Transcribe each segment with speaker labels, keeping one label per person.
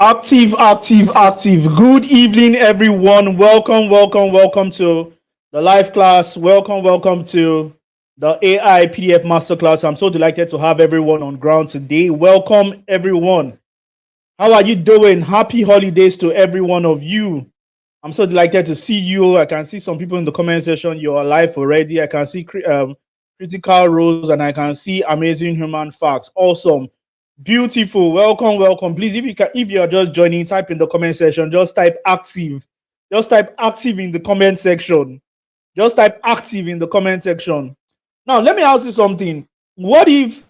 Speaker 1: Active, active, active. Good evening, everyone. Welcome, welcome, welcome to the live class. Welcome, welcome to the AI PDF Masterclass. I'm so delighted to have everyone on ground today. Welcome, everyone. How are you doing? Happy holidays to every one of you. I'm so delighted to see you. I can see some people in the comment section. You're alive already. I can see critical roles and I can see amazing human facts. Awesome. Beautiful. Welcome, welcome. Please, if you are just joining, type in the comment section. Just type active. Just type active in the comment section. Just type active in the comment section. Now, let me ask you something. What if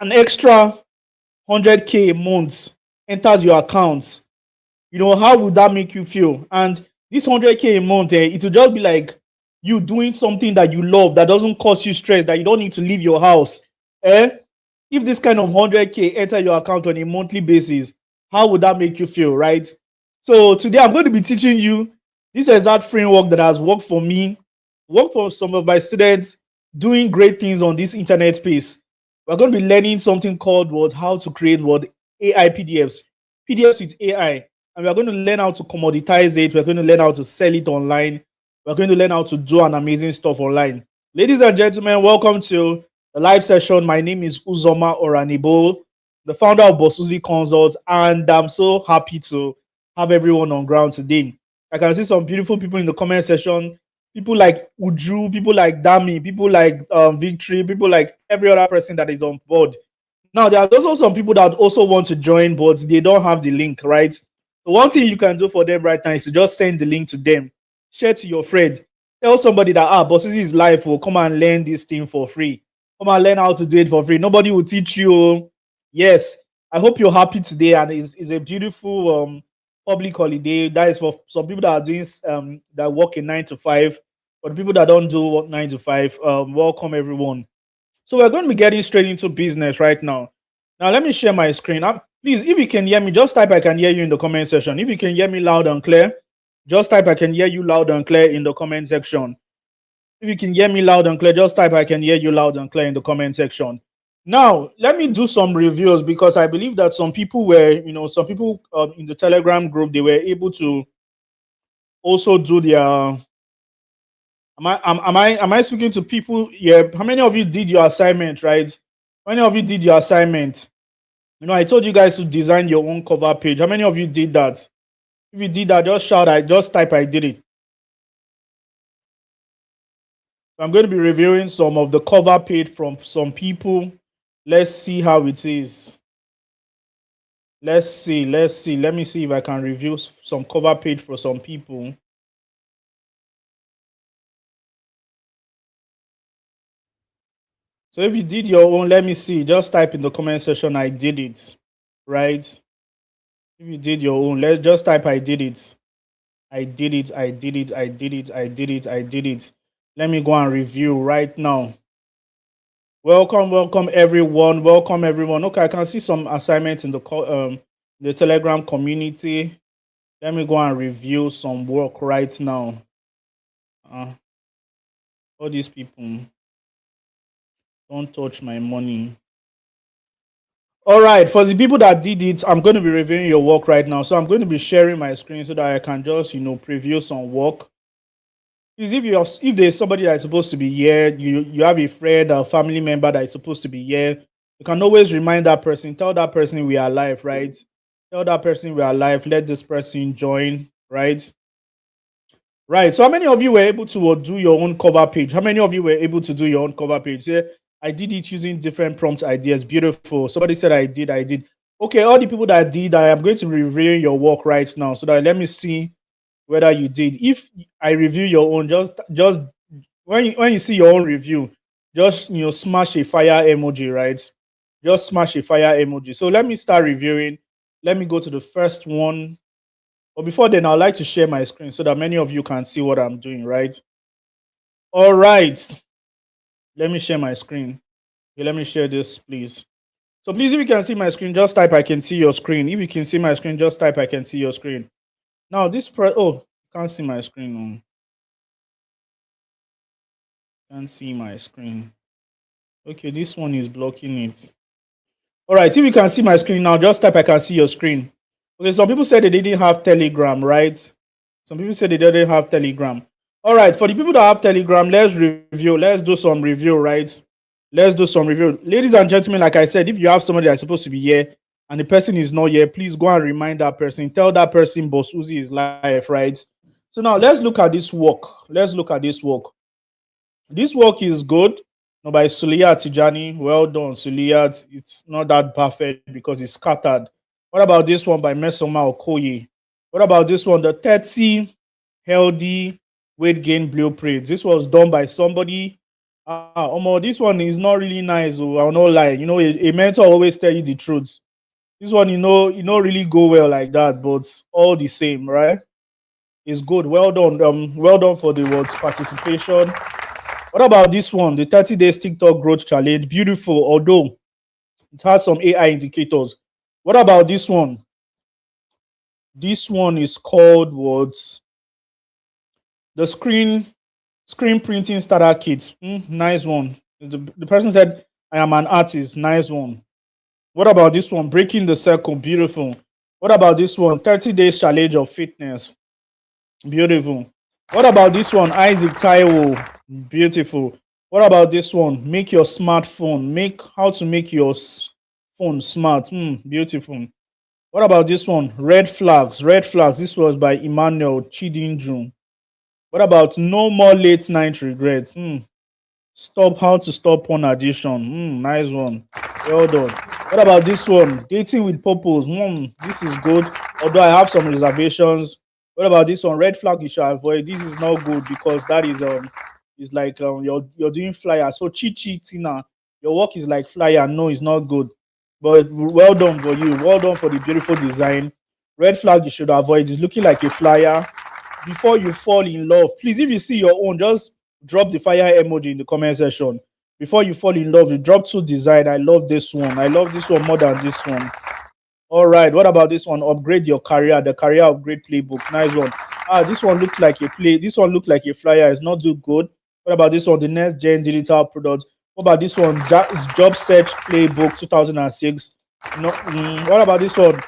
Speaker 1: an extra 100K a month enters your account? How would that make you feel? And this 100K a month, it will just be like you doing something that you love that doesn't cause you stress, that you don't need to leave your house. Eh? If this kind of 100K enter your account on a monthly basis, how would that make you feel, right? So today I'm going to be teaching you this exact framework that has worked for me, worked for some of my students, doing great things on this internet space. We're going to be learning something called how to create AI PDFs with AI, and we're going to learn how to commoditize it. We're going to learn how to sell it online. We're going to learn how to do an amazing stuff online. Ladies and gentlemen, welcome to the live session. My name is Uzoma Oranebo, the founder of Bosuzi Consult, and I'm so happy to have everyone on ground today. I can see some beautiful people in the comment section. People like Uju, people like Dami, people like Victory, people like every other person that is on board. Now, there are also some people that also want to join, but they don't have the link, right? The one thing you can do for them right now is to just send the link to them, share to your friend, tell somebody that Bosuzi is live, will come and learn this thing for free. Come and learn how to do it for free. Nobody will teach you. Yes, I hope you're happy today, and it's a beautiful public holiday. That is for some people that are doing that work in 9 to 5. For the people that don't do work 9 to 5, welcome everyone. So we're going to be getting straight into business right now. Now let me share my screen. Please, if you can hear me, just type I can hear you in the comment section. If you can hear me loud and clear, just type I can hear you loud and clear in the comment section. If you can hear me loud and clear, just type I can hear you loud and clear in the comment section. Now, let me do some reviews because I believe that some people in the Telegram group, they were able to also do their. Am I speaking to people? Yeah. How many of you did your assignment, right? How many of you did your assignment? I told you guys to design your own cover page. How many of you did that? If you did that, just shout. I just type I did it. I'm going to be reviewing some of the cover page from some people. Let's see how it is. Let's see. Let me see if I can review some cover page for some people. So if you did your own, let me see. Just type in the comment section, I did it. Right? If you did your own, let's just type I did it. I did it. I did it. I did it. I did it. I did it. Let me go and review right now. Welcome, welcome everyone. Welcome everyone. Okay, I can see some assignments in the Telegram community. Let me go and review some work right now. All these people, don't touch my money. All right, for the people that did it, I'm going to be reviewing your work right now. So I'm going to be sharing my screen so that I can just, preview some work. Is if there's somebody that's supposed to be here, you have a friend or family member that is supposed to be here, you can always remind that person, tell that person we are live, right? Tell that person we are live, let this person join, right? Right. So how many of you were able to do your own cover page? How many of you were able to do your own cover page? Yeah, I did it using different prompt ideas. Beautiful. Somebody said I did. Okay, all the people that did, I am going to review your work right now. So that let me see whether you did. If I review your own, just when you see your own review, just smash a fire emoji, right? Just smash a fire emoji. So let me start reviewing. Let me go to the first one. But before then, I'd like to share my screen so that many of you can see what I'm doing, right? All right. Let me share my screen. Okay, let me share this, please. So please, if you can see my screen, just type I can see your screen. If you can see my screen, just type I can see your screen. Now can't see my screen. Can't see my screen. Okay, this one is blocking it. All right, if you can see my screen now, just type I can see your screen. Okay, some people said they didn't have Telegram, right? Some people said they didn't have Telegram. All right, for the people that have Telegram, let's review. Let's do some review, right? Let's do some review. Ladies and gentlemen, like I said, if you have somebody that's supposed to be here and the person is not here, please go and remind that person. Tell that person Boss Uzi is live, right? So now let's look at this work. Let's look at this work. This work is good. No, by Suliyat Tijani. Well done, Suliyat. It's not that perfect because it's scattered. What about this one by Mesoma Okoye? What about this one? The 30 healthy weight gain blueprint. This was done by somebody. This one is not really nice. Oh, I'll not lie. A mentor always tell you the truth. This one, really go well like that, but all the same, right? It's good. Well done. Well done for the words participation. What about this one? The 30 days TikTok growth challenge. Beautiful, although it has some AI indicators. What about this one? This one is called what? The screen printing starter kit. Nice one. The person said, I am an artist. Nice one. What about this one? Breaking the circle. Beautiful. What about this one? 30 days challenge of fitness. Beautiful. What about this one? Isaac Taiwo. Beautiful. What about this one? Make your smartphone. How to make your phone smart. Beautiful. What about this one? Red flags. Red flags. This was by Emmanuel Chidinju. What about no more late night regrets? Stop how to stop porn addiction. Nice one. Well done. What about this one? Dating with purpose. This is good. Although I have some reservations. What about this one? Red flag you should avoid. This is not good because that is like you're doing flyer. So Tina, your work is like flyer. No, it's not good. But well done for you. Well done for the beautiful design. Red flag you should avoid is looking like a flyer. Before you fall in love, please, if you see your own, just drop the fire emoji in the comment section. Before you fall in love, you drop two design. I love this one. I love this one more than this one. All right. What about this one? Upgrade your career. The career upgrade playbook. Nice one. This one looked like a play. This one looked like a flyer. It's not too good. What about this one? The next gen digital product. What about this one? Job search playbook 2006. No. What about this one?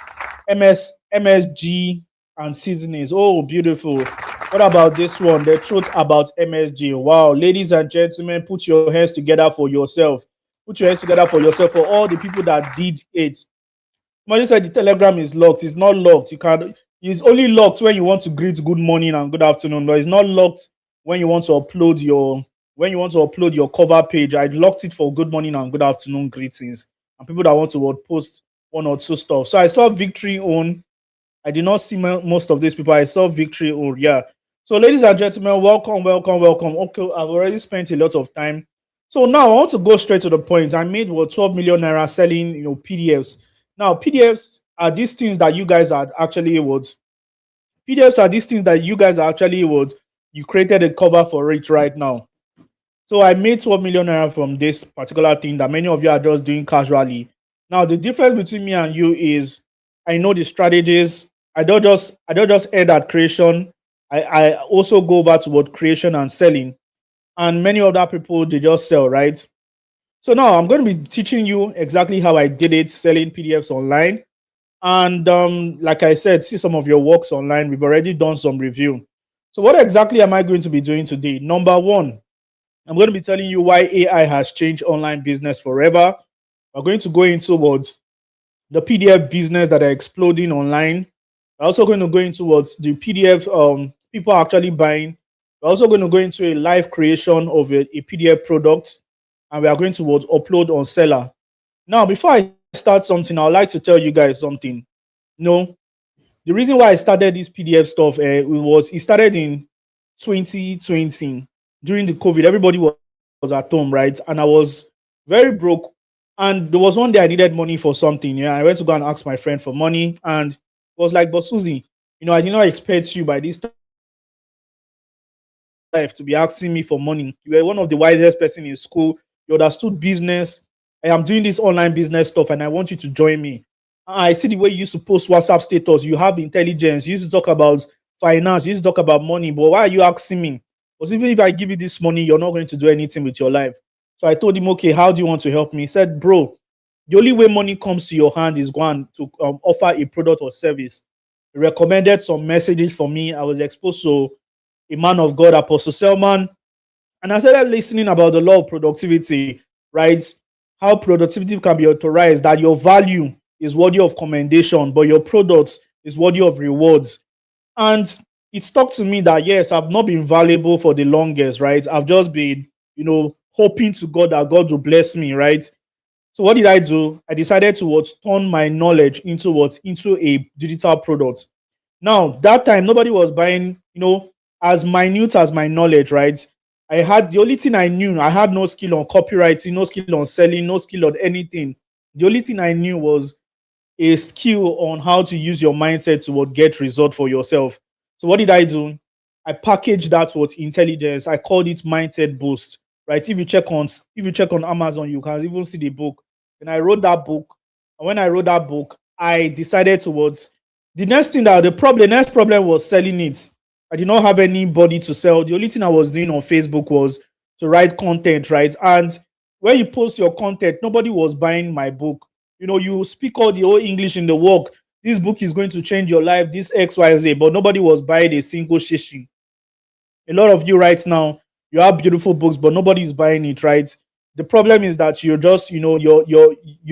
Speaker 1: MSG and seasonings. Oh, beautiful. What about this one? The truth about MSG. Wow, ladies and gentlemen, put your hands together for yourself. Put your hands together for yourself for all the people that did it. Somebody said the Telegram is locked. It's not locked. You can. It's only locked when you want to greet good morning and good afternoon. But it's not locked when you want to upload your cover page. I locked it for good morning and good afternoon greetings and people that want to post one or two stuff. So I saw Victory on. I did not see most of these people. I saw Victory on. Yeah. So, ladies and gentlemen, welcome, welcome, welcome. Okay, I've already spent a lot of time. So now I want to go straight to the point. I made 12 million naira selling, PDFs. Now, PDFs are these things that you guys are actually PDFs are these things that you guys are actually you created a cover for it right now. So I made 12 million naira from this particular thing that many of you are just doing casually. Now, the difference between me and you is I know the strategies. I don't just end at creation. I also go over to creation and selling. And many other people, they just sell, right? So now I'm going to be teaching you exactly how I did it selling PDFs online. And like I said, see some of your works online. We've already done some review. So what exactly am I going to be doing today? Number one, I'm going to be telling you why AI has changed online business forever. We're going to go into the PDF business that are exploding online. We're also going to go into the PDF people are actually buying. We're also going to go into a live creation of a PDF product, and we are going to upload on Seller. Now, before I start something, I'd like to tell you guys something. No, the reason why I started this PDF stuff it started in 2020 during the COVID. Everybody was at home, right? And I was very broke. And there was one day I needed money for something. Yeah, I went to go and ask my friend for money, and it was like, "But Susie, I did not expect you by this time to be asking me for money. You were one of the wisest person in school. You understood business. I am doing this online business stuff, and I want you to join me. I see the way you used to post WhatsApp status. You have intelligence. You used to talk about finance. You used to talk about money. But why are you asking me? Because even if I give you this money, you're not going to do anything with your life. So I told him, okay, how do you want to help me? He said, bro, The only way money comes to your hand is going to offer a product or service. He recommended some messages for me. I was exposed to a man of God, Apostle Selman, and I started listening about the law of productivity, right? How productivity can be authorized, that your value is worthy of commendation, but your products is worthy of rewards. And it stuck to me that yes, I've not been valuable for the longest, right? I've just been, hoping to God that God will bless me, right? So what did I do? I decided to turn my knowledge into a digital product. Now that time nobody was buying, as minute as my knowledge, right? I had the only thing I knew, I had no skill on copywriting, no skill on selling, no skill on anything. The only thing I knew was a skill on how to use your mindset to get result for yourself. So what did I do? I packaged that with intelligence. I called it mindset boost. Right. If you check on Amazon, you can even see the book. And I wrote that book. And when I wrote that book, I decided towards the next problem was selling it. I did not have anybody to sell. The only thing I was doing on Facebook was to write content, right? And when you post your content, nobody was buying my book. You speak all the whole English in the work. This book is going to change your life, this XYZ, but nobody was buying a single shishi. A lot of you right now, you have beautiful books, but nobody is buying it, right? The problem is that you're just, you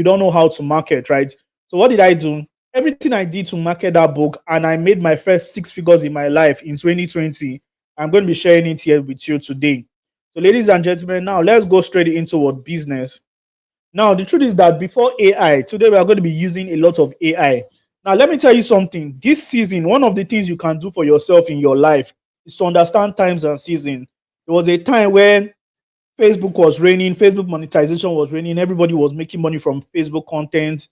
Speaker 1: don't know how to market, right? So what did I do? Everything I did to market that book, and I made my first six figures in my life in 2020. I'm going to be sharing it here with you today. So, ladies and gentlemen, now let's go straight into what business. Now, the truth is that before AI, today we are going to be using a lot of AI. Now, let me tell you something. This season, one of the things you can do for yourself in your life is to understand times and season. There was a time when Facebook was raining, Facebook monetization was raining, everybody was making money from Facebook content.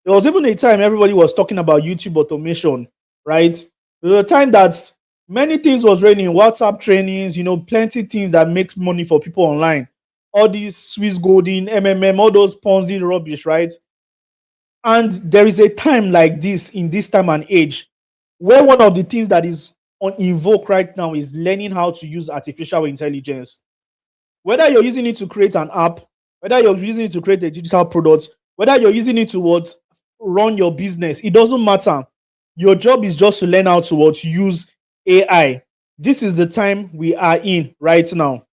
Speaker 1: There was even a time everybody was talking about YouTube automation, right? There was a time that many things was raining, WhatsApp trainings, plenty things that makes money for people online. All these Swiss Golden, MMM, all those Ponzi rubbish, right? And there is a time like this in this time and age where one of the things that is on invoke right now is learning how to use artificial intelligence. Whether you're using it to create an app, whether you're using it to create a digital product, whether you're using it to run your business, it doesn't matter. Your job is just to learn how to use AI. This is the time we are in right now.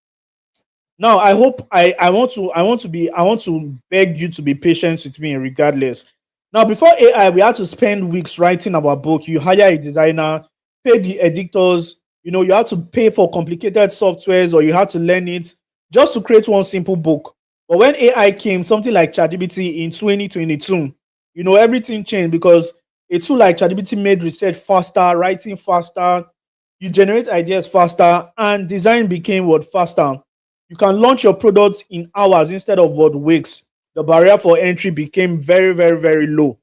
Speaker 1: Now, I hope I want to beg you to be patient with me regardless. Now, before AI, we had to spend weeks writing our book. You hire a designer, pay the editors, you had to pay for complicated softwares, or you had to learn it just to create one simple book. But when AI came, something like ChatGPT in 2022, everything changed because a tool like ChatGPT made research faster, writing faster, you generate ideas faster, and design became faster. You can launch your products in hours instead of weeks. The barrier for entry became very, very, very low.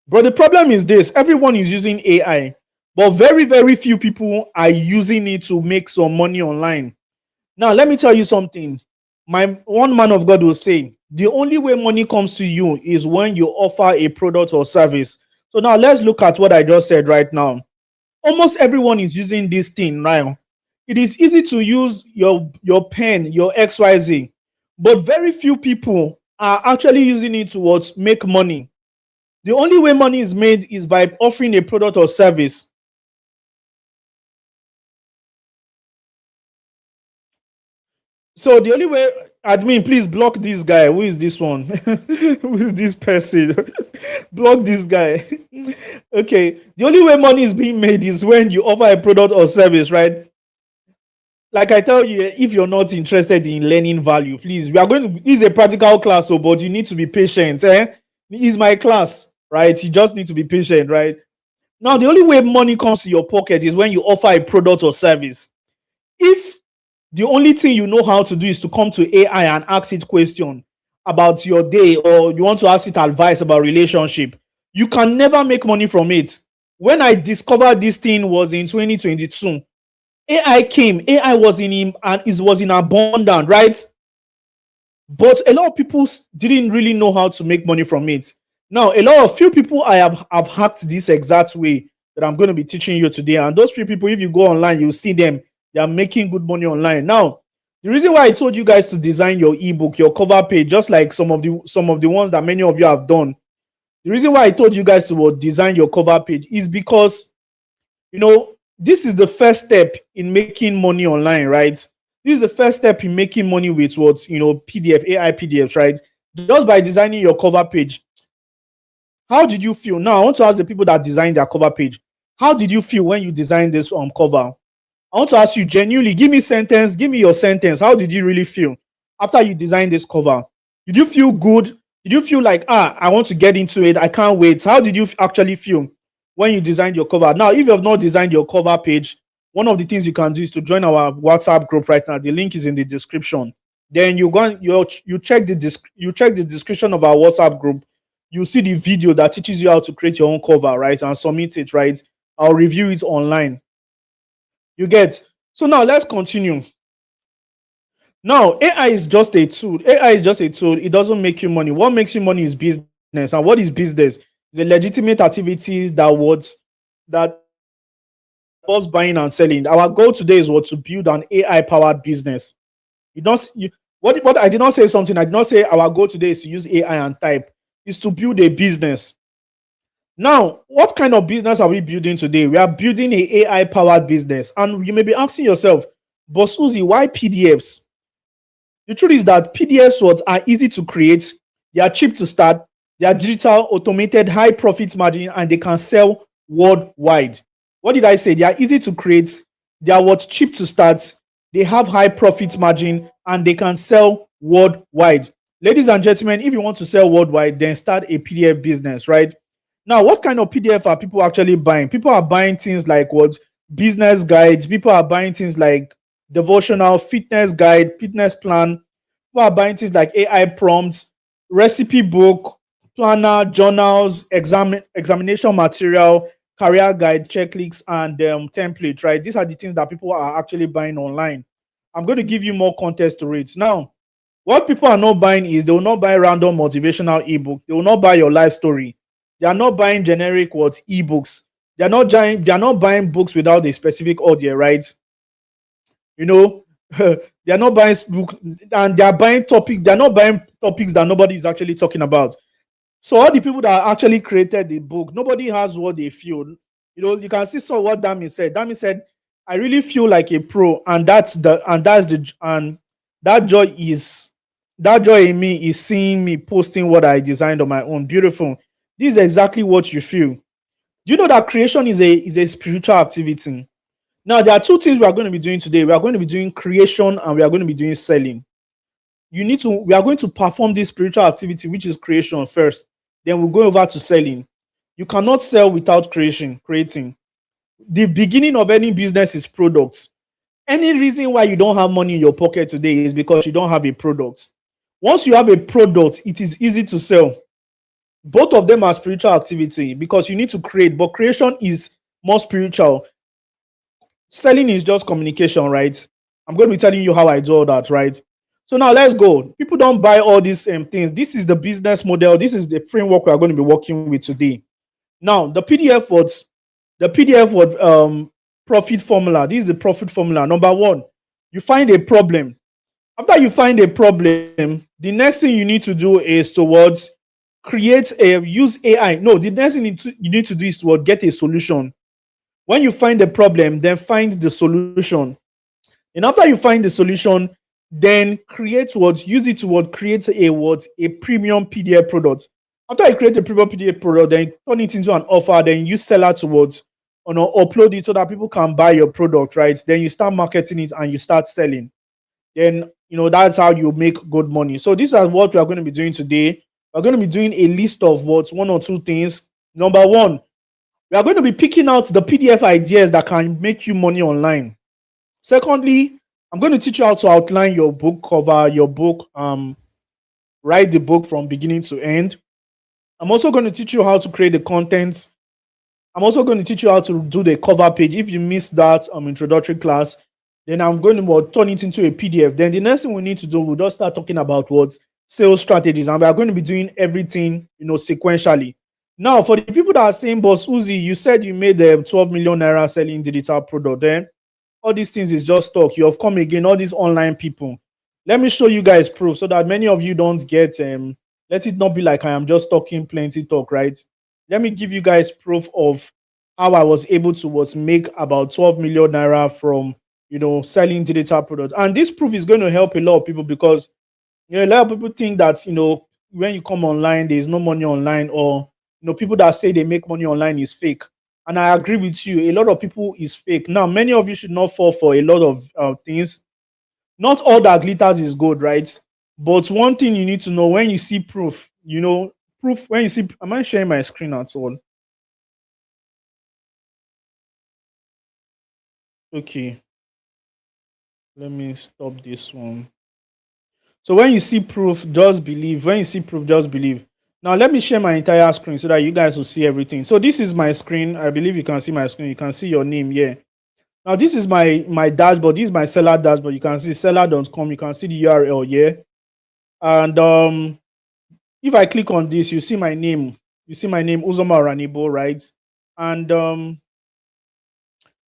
Speaker 1: But the problem is this: everyone is using AI, but very, very few people are using it to make some money online. Now, let me tell you something. One man of God will say, the only way money comes to you is when you offer a product or service. So now let's look at what I just said right now. Almost everyone is using this thing now. It is easy to use your pen, your XYZ, but very few people are actually using it to make money. The only way money is made is by offering a product or service. So the only way, admin, please block this guy. Who is this one? Who is this person? Block this guy. Okay. The only way money is being made is when you offer a product or service, right? Like I tell you, if you're not interested in learning value, please, we are going to, this is a practical class, so but you need to be patient. It's my class, right? You just need to be patient, right? Now, the only way money comes to your pocket is when you offer a product or service. If the only thing you know how to do is to come to AI and ask it question about your day, or you want to ask it advice about relationship, you can never make money from it. When I discovered this thing was in 2022, AI came, AI was in abundance, right? But a lot of people didn't really know how to make money from it. Now, a lot of few people I have hacked this exact way that I'm going to be teaching you today. And those few people, if you go online, you'll see them. They are making good money online. Now, The reason why I told you guys to design your ebook, your cover page, just like some of the ones that many of you have done. The reason why I told you guys to design your cover page is because this is the first step in making money online, right? This is the first step in making money with what PDF, AI PDFs, right? Just by designing your cover page. How did you feel? Now I want to ask the people that designed their cover page. How did you feel when you designed this cover? I want to ask you genuinely, give me your sentence. How did you really feel after you designed this cover? Did you feel good? Did you feel like, I want to get into it, I can't wait? How did you actually feel when you designed your cover? Now, if you have not designed your cover page, one of the things you can do is to join our WhatsApp group right now. The link is in the description. Then you check the description of our WhatsApp group. You see the video that teaches you how to create your own cover, right? And submit it, right? I'll review it online. You get? So now let's continue. Now, AI is just a tool. AI is just a tool. It doesn't make you money. What makes you money is business. And what is business? It's a legitimate activity that involves buying and selling. Our goal today is to build an AI-powered business. What I did not say something. I did not say our goal today is to use AI and type. It's to build a business. Now, what kind of business are we building today? We are building an AI-powered business. And you may be asking yourself, Boss Uzi, why PDFs? The truth is that PDFs are easy to create, they are cheap to start, they are digital, automated, high profit margin, and they can sell worldwide. What did I say? They are easy to create, they are cheap to start, they have high profit margin, and they can sell worldwide. Ladies and gentlemen, if you want to sell worldwide, then start a PDF business, right? Now, what kind of PDF are people actually buying? People are buying things like business guides. People are buying things like devotional, fitness guide, fitness plan. People are buying things like AI prompts, recipe book, planner, journals, examination material, career guide, checklists, and templates, right? These are the things that people are actually buying online. I'm going to give you more context to it. Now, what people are not buying is they will not buy random motivational ebook. They will not buy your life story. They are not buying generic ebooks. They are not buying books without a specific audience, right? They are not buying book, and they are buying topic. They are not buying topics that nobody is actually talking about. So all the people that actually created the book, nobody has what they feel. You can see what Dami said. Dami said, "I really feel like a pro," and that joy in me is seeing me posting what I designed on my own. Beautiful. This is exactly what you feel. Do you know that creation is a spiritual activity? Now, there are two things we are going to be doing today. We are going to be doing creation and we are going to be doing selling. We are going to perform this spiritual activity, which is creation first. Then we'll go over to selling. You cannot sell without creating. The beginning of any business is products. Any reason why you don't have money in your pocket today is because you don't have a product. Once you have a product, it is easy to sell. Both of them are spiritual activity because you need to create, but creation is more spiritual. Selling is just communication, right? I'm going to be telling you how I do all that, right? So now let's go. People don't buy all these things. This is the business model. This is the framework we are going to be working with today. Now, the PDF profit formula. This is the profit formula. Number one, you find a problem. After you find a problem, the next thing you need to do is use AI. No, the next thing you need to do is to get a solution. When you find the problem, then find the solution. And after you find the solution, then create create a premium PDF product. After you create a premium PDF product, then turn it into an offer, then you sell out upload it so that people can buy your product, right? Then you start marketing it and you start selling. Then that's how you make good money. So these are what we are going to be doing today. We're going to be doing a list of one or two things. Number one, we are going to be picking out the PDF ideas that can make you money online. Secondly, I'm going to teach you how to outline your book cover, your book, write the book from beginning to end. I'm also going to teach you how to create the contents. I'm also going to teach you how to do the cover page. If you missed that introductory class, then I'm going to turn it into a PDF. Then the next thing we need to do, we'll just start talking about sales strategies, and we are going to be doing everything sequentially. Now, for the people that are saying, Boss Uzi, you said you made 12 million naira selling digital product. Then all these things is just talk. You have come again, all these online people. Let me show you guys proof so that many of you don't get let it not be like I am just talking plenty talk, right? Let me give you guys proof of how I was able to was make about 12 million naira from selling digital products. And this proof is going to help a lot of people because a lot of people think that when you come online, there's no money online, or people that say they make money online is fake. And I agree with you. A lot of people is fake. Now, many of you should not fall for a lot of things. Not all that glitters is gold, right? But one thing you need to know when you see proof, proof when you see. Am I sharing my screen at all? Okay, let me stop this one. So when you see proof, just believe. When you see proof, just believe. Now let me share my entire screen so that you guys will see everything. So this is my screen. I believe you can see my screen. You can see your name here. Now this is my dashboard. This is my seller dashboard. You can see seller.com. You can see the URL here. And if I click on this, you see my name. You see my name, Uzoma Oranebo, right? And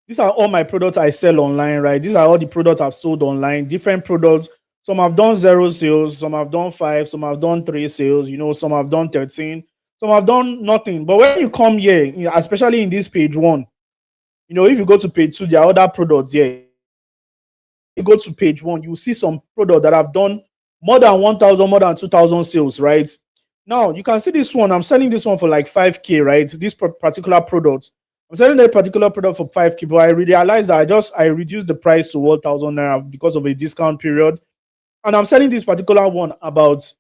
Speaker 1: these are all my products I sell online, right? These are all the products I've sold online, different products. Some have done 0 sales, some have done 5, some have done 3 sales, some have done 13, some have done nothing. But when you come here, especially in this page one, if you go to page two, there are other products here. You go to page one, you see some products that have done more than 1,000, more than 2,000 sales, right? Now you can see this one. I'm selling this one for like 5K, right? This particular product. I'm selling that particular product for 5K, but I realized that I reduced the price to 1,000 naira because of a discount period. And I'm selling this particular one about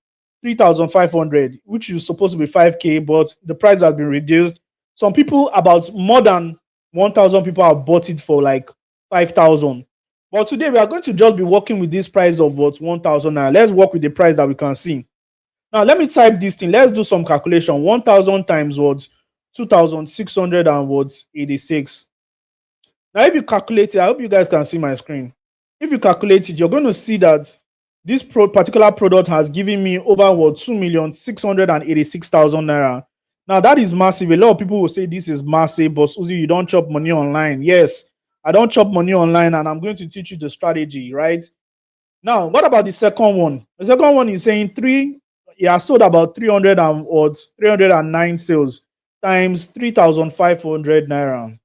Speaker 1: 3,500, which is supposed to be 5K, but the price has been reduced. Some people, about more than 1,000 people have bought it for like 5,000. But today we are going to just be working with this price of what 1,000 naira. Let's work with the price that we can see. Now let me type this thing. Let's do some calculation. 1,000 times what 2,600 and what 86. Now if you calculate it, I hope you guys can see my screen. If you calculate it, you're going to see that this particular product has given me over what 2,686,000 naira. Now that is massive. A lot of people will say this is massive, but Uzi, you don't chop money online. Yes, I don't chop money online, and I'm going to teach you the strategy, right? Now, what about the second one? The second one is saying he has sold about 300 and or 309 sales times 3,500 naira.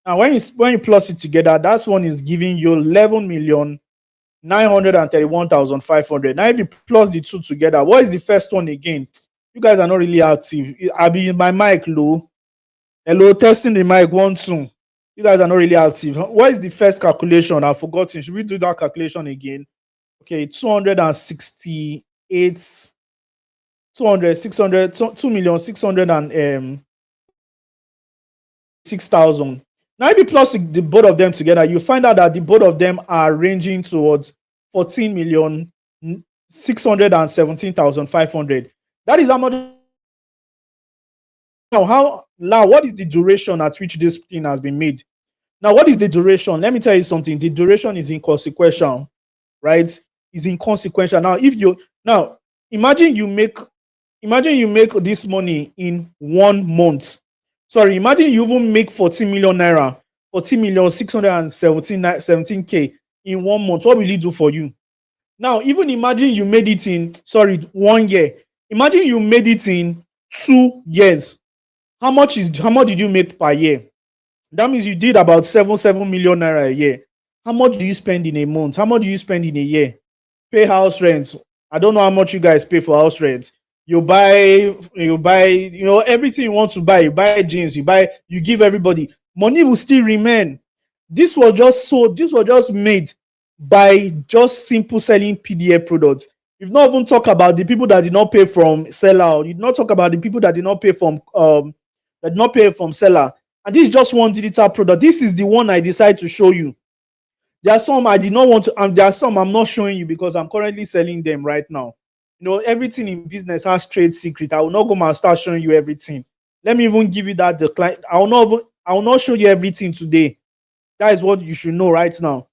Speaker 1: Now, when you plus it together, that one is giving you 11,931,500. Now, if you plus the two together, what is the first one again? You guys are not really active. I'll be my mic low. Hello, testing the mic 1 2. You guys are not really active. What is the first calculation? I've forgotten. Should we do that calculation again? Okay, 268, 200, 600, 2,600 and 6,000. Now, if you plus the both of them together, you find out that the both of them are ranging towards 14,617,500. That is how much. Now, what is the duration at which this thing has been made? Now, what is the duration? Let me tell you something. The duration is inconsequential, right? Is inconsequential. Now imagine you make this money in 1 month. Sorry, imagine you even make 14 million naira, 14,617,017K in 1 month. What will it do for you? Now, even imagine you made it in 1 year. Imagine you made it in 2 years. How much did you make per year? That means you did about 7 million naira a year. How much do you spend in a month? How much do you spend in a year? Pay house rent. I don't know how much you guys pay for house rent. You buy, everything you want to buy. You buy jeans, you give everybody. Money will still remain. This was just made by just simple selling PDF products. You've not even talked about the people that did not pay from seller. You did not talk about the people that did not pay from seller. And this is just one digital product. This is the one I decided to show you. There are some I did not want to, and there are some I'm not showing you because I'm currently selling them right now. Everything in business has trade secret. I will not go and start showing you everything. Let me even give you that. The client, I will not show you everything today. That is what you should know right now.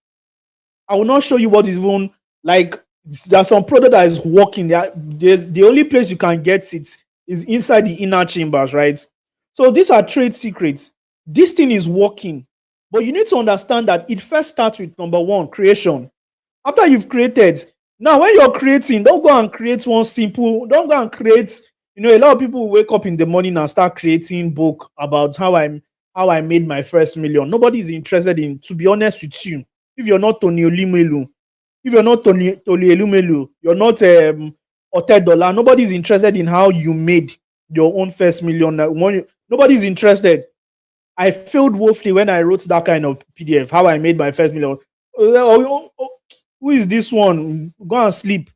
Speaker 1: I will not show you what is even like. There's some product that is working. The only place you can get it is inside the inner chambers, right? So these are trade secrets. This thing is working, but you need to understand that it first starts with number one, creation. After you've created, Now, when you're creating, don't go and create one simple, don't go and create, a lot of people will wake up in the morning and start creating book about how I made my first million. Nobody's interested in, to be honest with you, if you're not Tony Olimelu, if you're not Tony Elumelu, you're not Otedola, nobody's interested in how you made your own first million. Nobody's interested. I failed woefully when I wrote that kind of PDF, how I made my first million. Who is this one? Go and sleep.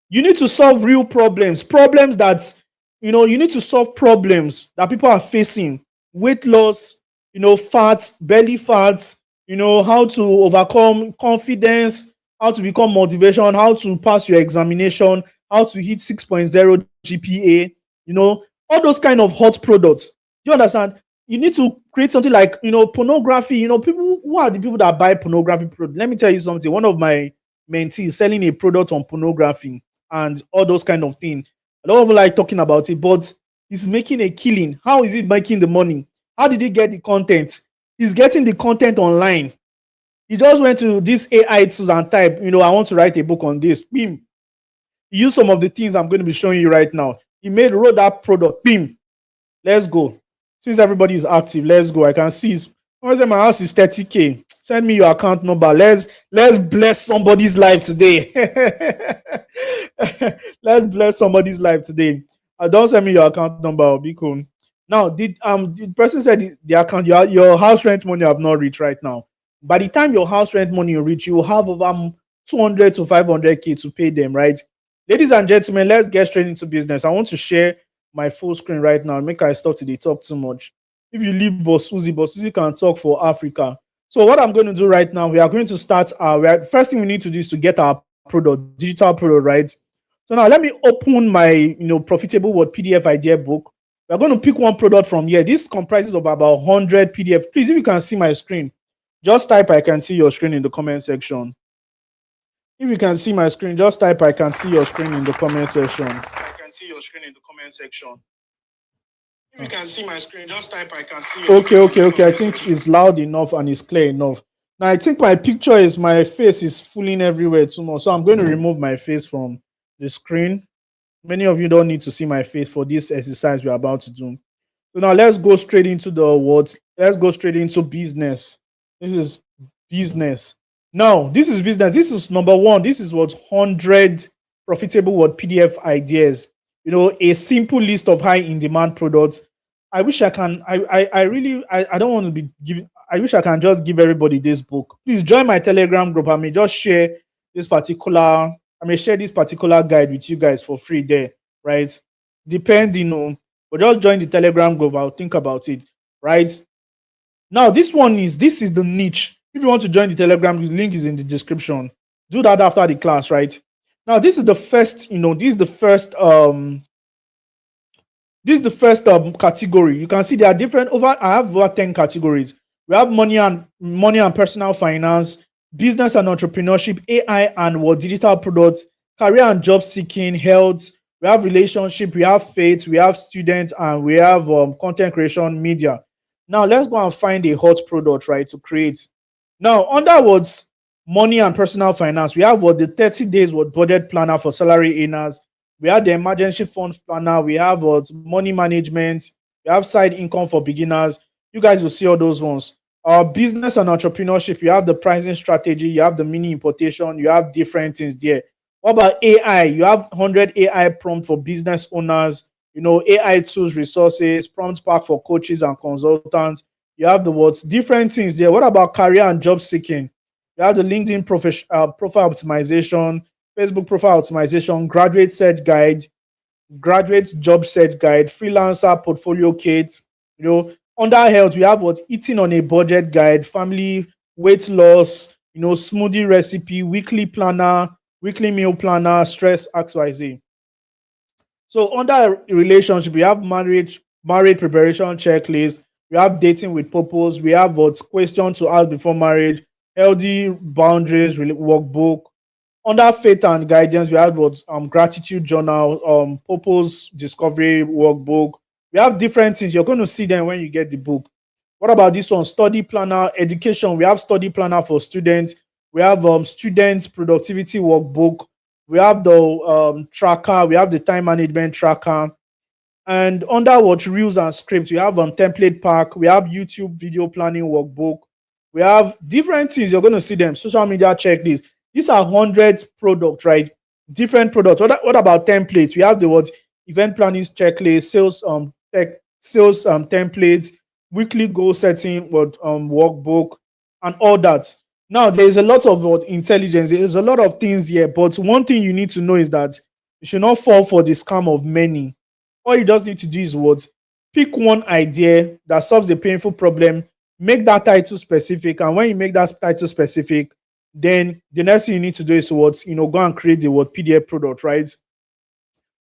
Speaker 1: You need to solve real problems that, you need to solve problems that people are facing. Weight loss, fat, belly fat, how to overcome confidence, how to become motivation, how to pass your examination, how to hit 6.0 GPA, all those kind of hot products. Do you understand? You need to create something like, pornography. People, who are the people that buy pornography product? Let me tell you something. One of my mentees selling a product on pornography and all those kind of things. I don't even like talking about it, but he's making a killing. How is he making the money? How did he get the content? He's getting the content online. He just went to this AI tools and type, I want to write a book on this. Bim. He used some of the things I'm going to be showing you right now. He wrote that product. Bim. Let's go. Since everybody is active, let's go. I can see my house is 30K. Send me your account number. Let's bless somebody's life today. Let's bless somebody's life today. Don't send me your account number. I'll be cool. Now, the person said the account, your house rent money have not reached right now. By the time your house rent money will reach, you will have over 200 to 500K to pay them, right? Ladies and gentlemen, let's get straight into business. I want to share my full screen right now. Make I stop to the talk too much. If you leave Boss Susie can talk for Africa. So what I'm going to do right now, we are going to start first thing we need to do is to get our product, digital product, right? So now let me open my profitable word PDF idea book. We're going to pick one product from here. This comprises of about 100 PDF. Please, if you can see my screen, just type I can see your screen in the comment section. If you can see my screen, just type I can see your screen in the comment section. I can see your screen in the comment section. If you can see my screen, just type I can see your screen. Okay. I think it's loud enough and it's clear enough. Now I think my face is fooling everywhere too much. So I'm going to remove my face from the screen. Many of you don't need to see my face for this exercise we're about to do. So now let's go straight into the words. Let's go straight into business. This is business. Now, this is business. This is number one. This is what 100 profitable word PDF ideas. A simple list of high in demand products. I wish I can. I don't want to be giving. I wish I can just give everybody this book. Please join my Telegram group. I may just share this particular. I may share this particular guide with you guys for free there, right? Depending on, but just join the Telegram group. I'll think about it, right? Now, this is the niche. If you want to join the Telegram, the link is in the description. Do that after the class, right? Now, this is the first, category. You can see there are different I have over 10 categories. We have money and personal finance, business and entrepreneurship, AI and digital products, career and job seeking, health. We have relationship, we have faith, we have students, and we have content creation, media. Now let's go and find a hot product, right, to create. Now, under money and personal finance, we have the 30 days budget planner for salary earners. We have the emergency fund planner. We have money management. We have side income for beginners. You guys will see all those ones. Our business and entrepreneurship, you have the pricing strategy. You have the mini importation. You have different things there. What about AI? You have 100 AI prompt for business owners. AI tools, resources, prompt pack for coaches and consultants. You have the different things there. What about career and job seeking? You have the LinkedIn profile optimization, Facebook profile optimization, graduate set guide, graduate job set guide, freelancer portfolio kit. Under health, we have eating on a budget guide, family weight loss, smoothie recipe, weekly planner, weekly meal planner, stress XYZ. So under relationship, we have married preparation checklist. We have dating with purpose. We have question to ask before marriage, healthy boundaries workbook. Under faith and guidance, we have gratitude journal, purpose discovery workbook. We have different things. You're going to see them when you get the book. What about this one? Study planner, education. We have study planner for students. We have student productivity workbook. We have the tracker, we have the time management tracker, and under what rules and scripts, we have template pack, we have YouTube video planning workbook, we have different things. You're going to see them. Social media checklist. These are hundreds products, right? Different products. What about templates? We have the what event planning checklist, sales templates, weekly goal setting, what workbook, and all that. Now there's a lot of what intelligence. There's a lot of things here, but one thing you need to know is that you should not fall for the scam of many. All you just need to do is what? Pick one idea that solves a painful problem, make that title specific, and when you make that title specific, then the next thing you need to do is what? Go and create the what PDF product, right?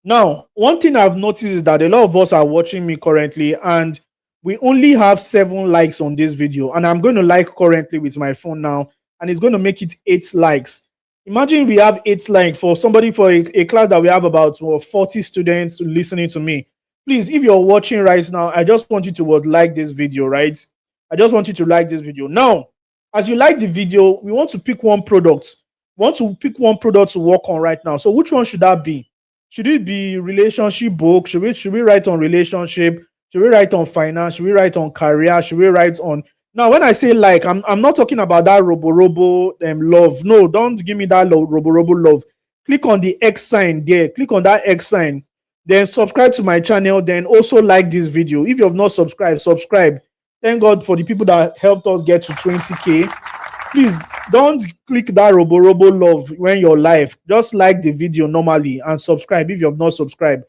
Speaker 1: Now, one thing I've noticed is that a lot of us are watching me currently, and we only have 7 likes on this video. And I'm going to like currently with my phone now, and it's going to make it 8 likes. Imagine we have 8 likes for somebody for a class that we have about 40 students listening to me. Please, if you're watching right now, I just want you to like this video, right? I just want you to like this video. Now, as you like the video, we want to pick one product. We want to pick one product to work on right now. So which one should that be? Should it be relationship book? Should we write on relationship? Should we write on finance? Should we write on career? Should we write on... Now, when I say like, I'm not talking about that robo love. No, don't give me that robo love. Click on the X sign there. Click on that X sign. Then subscribe to my channel. Then also like this video. If you have not subscribed, subscribe. Thank God for the people that helped us get to 20K. Please don't click that robo love when you're live. Just like the video normally and subscribe if you have not subscribed.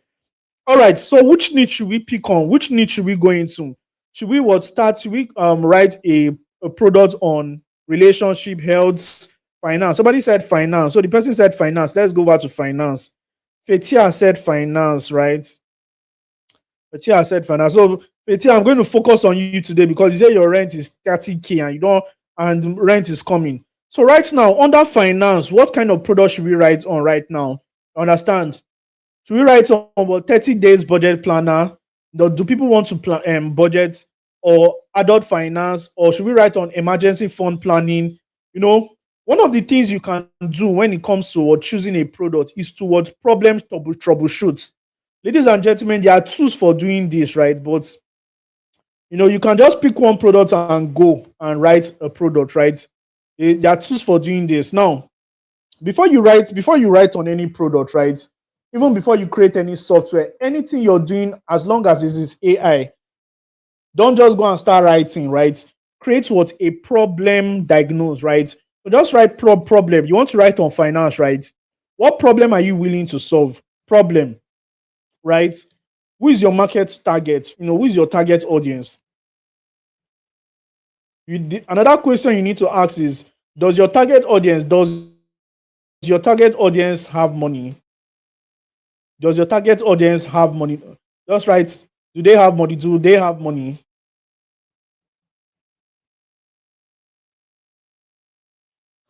Speaker 1: All right, so which niche should we pick on? Which niche should we go into? Should we should we write a product on relationship, health, finance? Somebody said finance. So the person said finance. Let's go over to finance. Fetia said finance, right? Fetia said finance. So Fetia, I'm going to focus on you today because you say your rent is 30K and you don't, and rent is coming. So right now, under finance, what kind of product should we write on right now? Understand? Should we write on about 30 days budget planner? Do people want to plan budget or adult finance? Or should we write on emergency fund planning? One of the things you can do when it comes to choosing a product is to problem troubleshoot. Ladies and gentlemen, there are tools for doing this, right? But you can just pick one product and go and write a product, right? There are tools for doing this. Now, before you write on any product, right? Even before you create any software, anything you're doing, as long as it is AI, don't just go and start writing, right? Create a problem diagnose, right? So just write problem. You want to write on finance, right? What problem are you willing to solve? Problem, right? Who is your market target? Who is your target audience? Another question you need to ask is, does your target audience have money? Does your target audience have money? Just write, do they have money? Do they have money?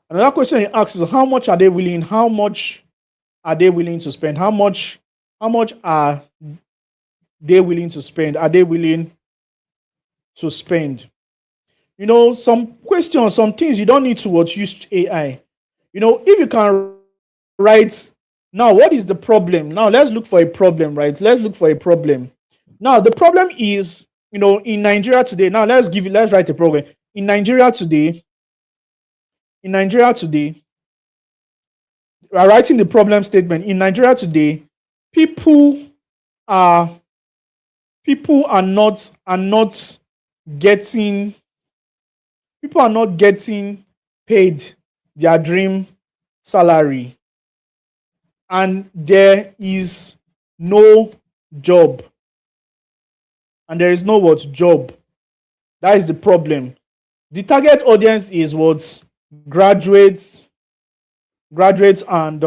Speaker 1: Another question you ask is, how much are they willing to spend? How much are they willing to spend? Are they willing to spend? Some questions, some things you don't need to use AI. If you can write, now what is the problem? Now let's look for a problem, right? Let's look for a problem. Now the problem is, in Nigeria today. Now let's write a problem. In Nigeria today, we are writing the problem statement. In Nigeria today, people are not getting paid their dream salary, and there is no job. And there is no job. That is the problem. The target audience is graduates and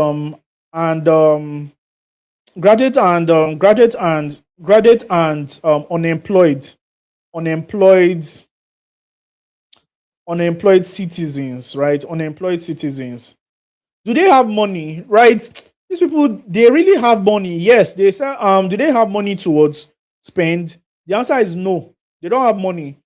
Speaker 1: unemployed citizens, right? Unemployed citizens. Do they have money, right? These people, they really have money. Yes, they say, do they have money towards spend? The answer is no. They don't have money.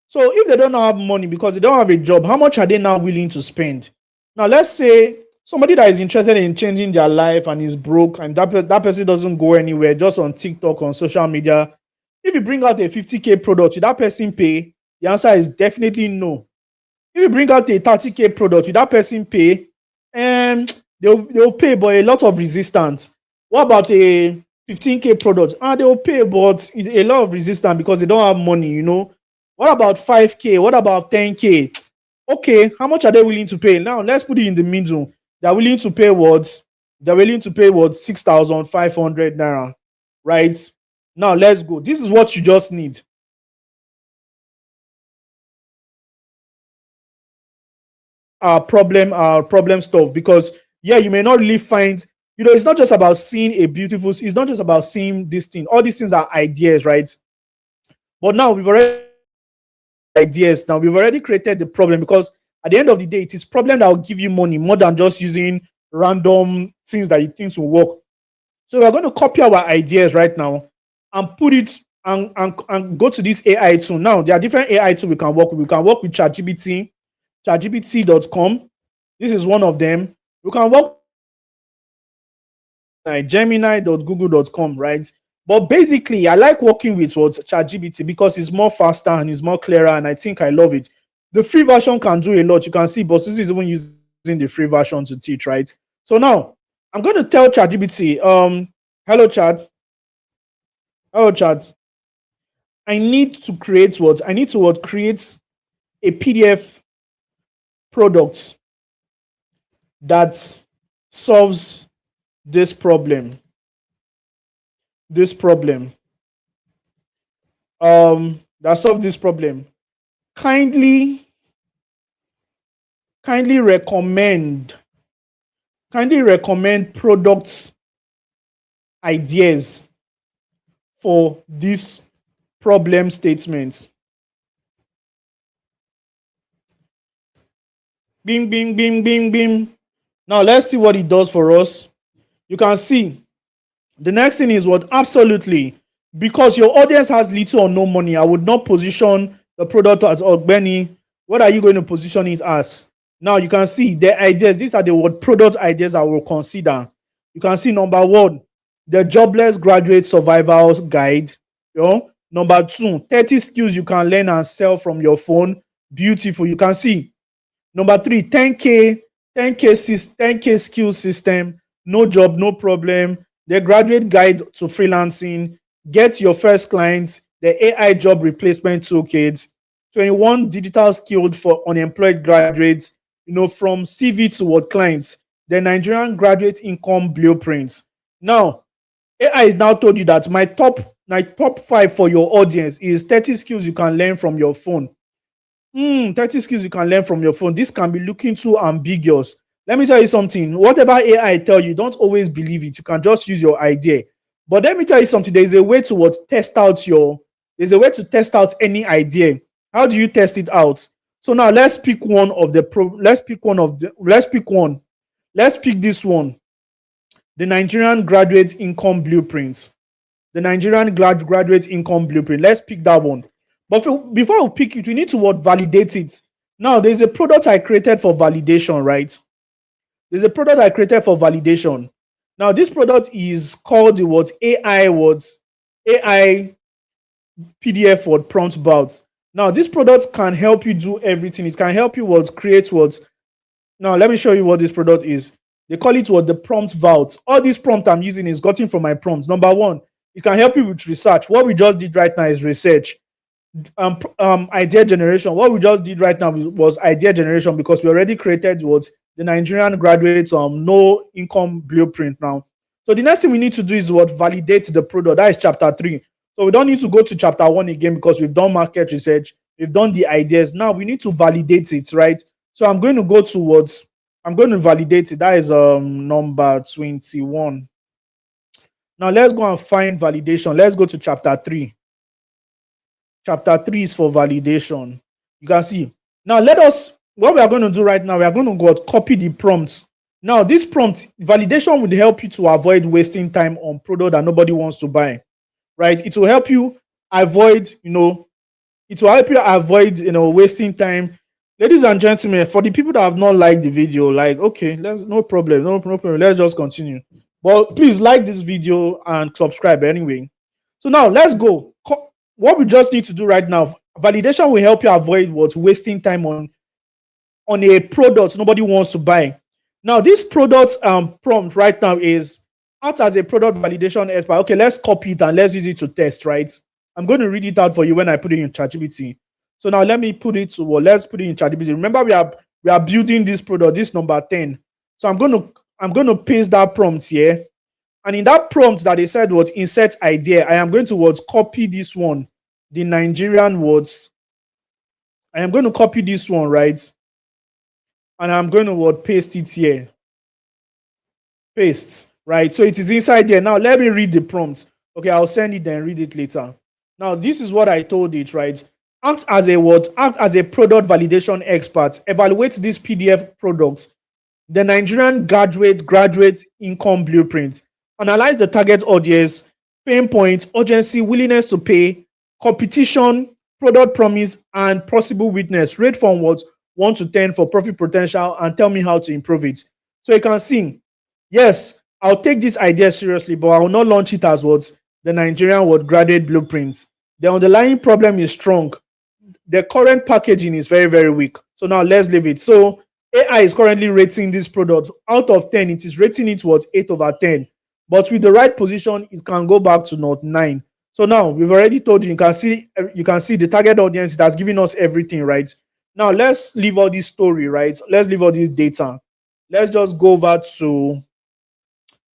Speaker 1: So if they don't have money because they don't have a job, how much are they now willing to spend? Now let's say somebody that is interested in changing their life and is broke, and that person doesn't go anywhere, just on TikTok, on social media. If you bring out a 50K product, will that person pay? The answer is definitely no. If you bring out a 30K product, will that person pay? They'll pay, but a lot of resistance. What about a 15K product? They'll pay, but a lot of resistance because they don't have money, you know. What about 5K? What about 10K? Okay, how much are they willing to pay? Now let's put it in the middle. They're willing to pay what? They're willing to pay what? 6,500 naira, right? Now let's go. This is what you just need. Our problem stuff, because yeah, you may not really find, it's not just about seeing a beautiful, it's not just about seeing this thing. All these things are ideas, right? But now we've already ideas. Now we've already created the problem, because at the end of the day, it is problem that will give you money more than just using random things that you think will work. So we're going to copy our ideas right now and put it and go to this AI tool. Now there are different AI tools we can work with. We can work with ChatGPT, chatgpt.com. This is one of them. We can work with gemini.google.com, right? But basically, I like working with what ChatGPT because it's more faster and it's more clearer, and I think I love it. The free version can do a lot. You can see Bosses is even using the free version to teach, right? So now I'm going to tell ChatGPT, hello Chat, hello Chat. I need to create what? I need to what? Create a PDF product that solves this problem. This problem. That solves this problem. Kindly recommend products ideas for this problem statement. Bing, bing, bing, bing, bing. Now let's see what it does for us. You can see the next thing is what? Absolutely. Because your audience has little or no money, I would not position the product as Ogbeni. What are you going to position it as? Now you can see the ideas. These are the word product ideas I will consider. You can see number one, the jobless graduate survival guide. Number two, 30 skills you can learn and sell from your phone. Beautiful. You can see. Number three, 10K skill system. No job, no problem. The graduate guide to freelancing. Get your first clients. The AI job replacement toolkit. 21 digital skilled for unemployed graduates. From CV to what clients. The Nigerian graduate income blueprints. Now, AI is now told you that my top 5 for your audience is 30 skills you can learn from your phone. 30 skills you can learn from your phone. This can be looking too ambiguous. Let me tell you something. Whatever AI tell you, don't always believe it. You can just use your idea. But let me tell you something. There's a way to test out any idea. How do you test it out? So now let's pick one. Let's pick this one. The Nigerian graduate income blueprints. The Nigerian graduate income blueprint. Let's pick that one. But before we pick it, we need to validate it. Now, there's a product I created for validation, right? There's a product I created for validation. Now, this product is called the AI PDF prompt bout. Now, this product can help you do everything. It can help you create what. Now, let me show you what this product is. They call it the prompt vault. All this prompt I'm using is gotten from my prompts. Number one, it can help you with research. What we just did right now is research. Idea generation. What we just did right now was idea generation, because we already created the Nigerian graduates no income blueprint now. So the next thing we need to do is validate the product. That is chapter 3. So we don't need to go to chapter 1 again, because we've done market research, we've done the ideas. Now we need to validate it, right? So I'm going to go towards, I'm going to validate it. That is number 21. Now let's go and find validation. Let's go to chapter 3. Chapter 3 is for validation. You can see. Now what we are going to do right now, we are going to copy the prompts. Now this prompt, validation would help you to avoid wasting time on product that nobody wants to buy, right? It will help you avoid, wasting time. Ladies and gentlemen, for the people that have not liked the video, like, okay, let's no problem, no problem. Let's just continue. But please like this video and subscribe anyway. So now let's go. What we just need to do right now, validation will help you avoid what wasting time on a product nobody wants to buy. Now, this product prompt right now is out as a product validation expert. Okay, let's copy it and let's use it to test, right? I'm going to read it out for you when I put it in ChatGPT. So now let me put it to well, let's put it in ChatGPT. Remember, we are building this product, this number 10. So I'm going to paste that prompt here. And in that prompt that they said what insert idea, I am going to what copy this one, the Nigerian words. I am going to copy this one, right? And I'm going to what paste it here. Paste, right? So it is inside there. Now let me read the prompt. Okay, I'll send it then read it later. Now this is what I told it, right? Act as a what? Act as a product validation expert. Evaluate this PDF product, the Nigerian graduate income blueprint. Analyze the target audience, pain points, urgency, willingness to pay, competition, product promise, and possible weakness. Rate from what 1 to 10 for profit potential and tell me how to improve it. So you can see, yes, I'll take this idea seriously, but I will not launch it as what the Nigerian graduate blueprints. The underlying problem is strong. The current packaging is very, very weak. So now let's leave it. So AI is currently rating this product out of 10. It is rating it what 8 over 10. But with the right position, it can go back to not 9. So now we've already told you, you can see the target audience. It has given us everything, right? Now let's leave all this story, right? Let's leave all this data. Let's go over to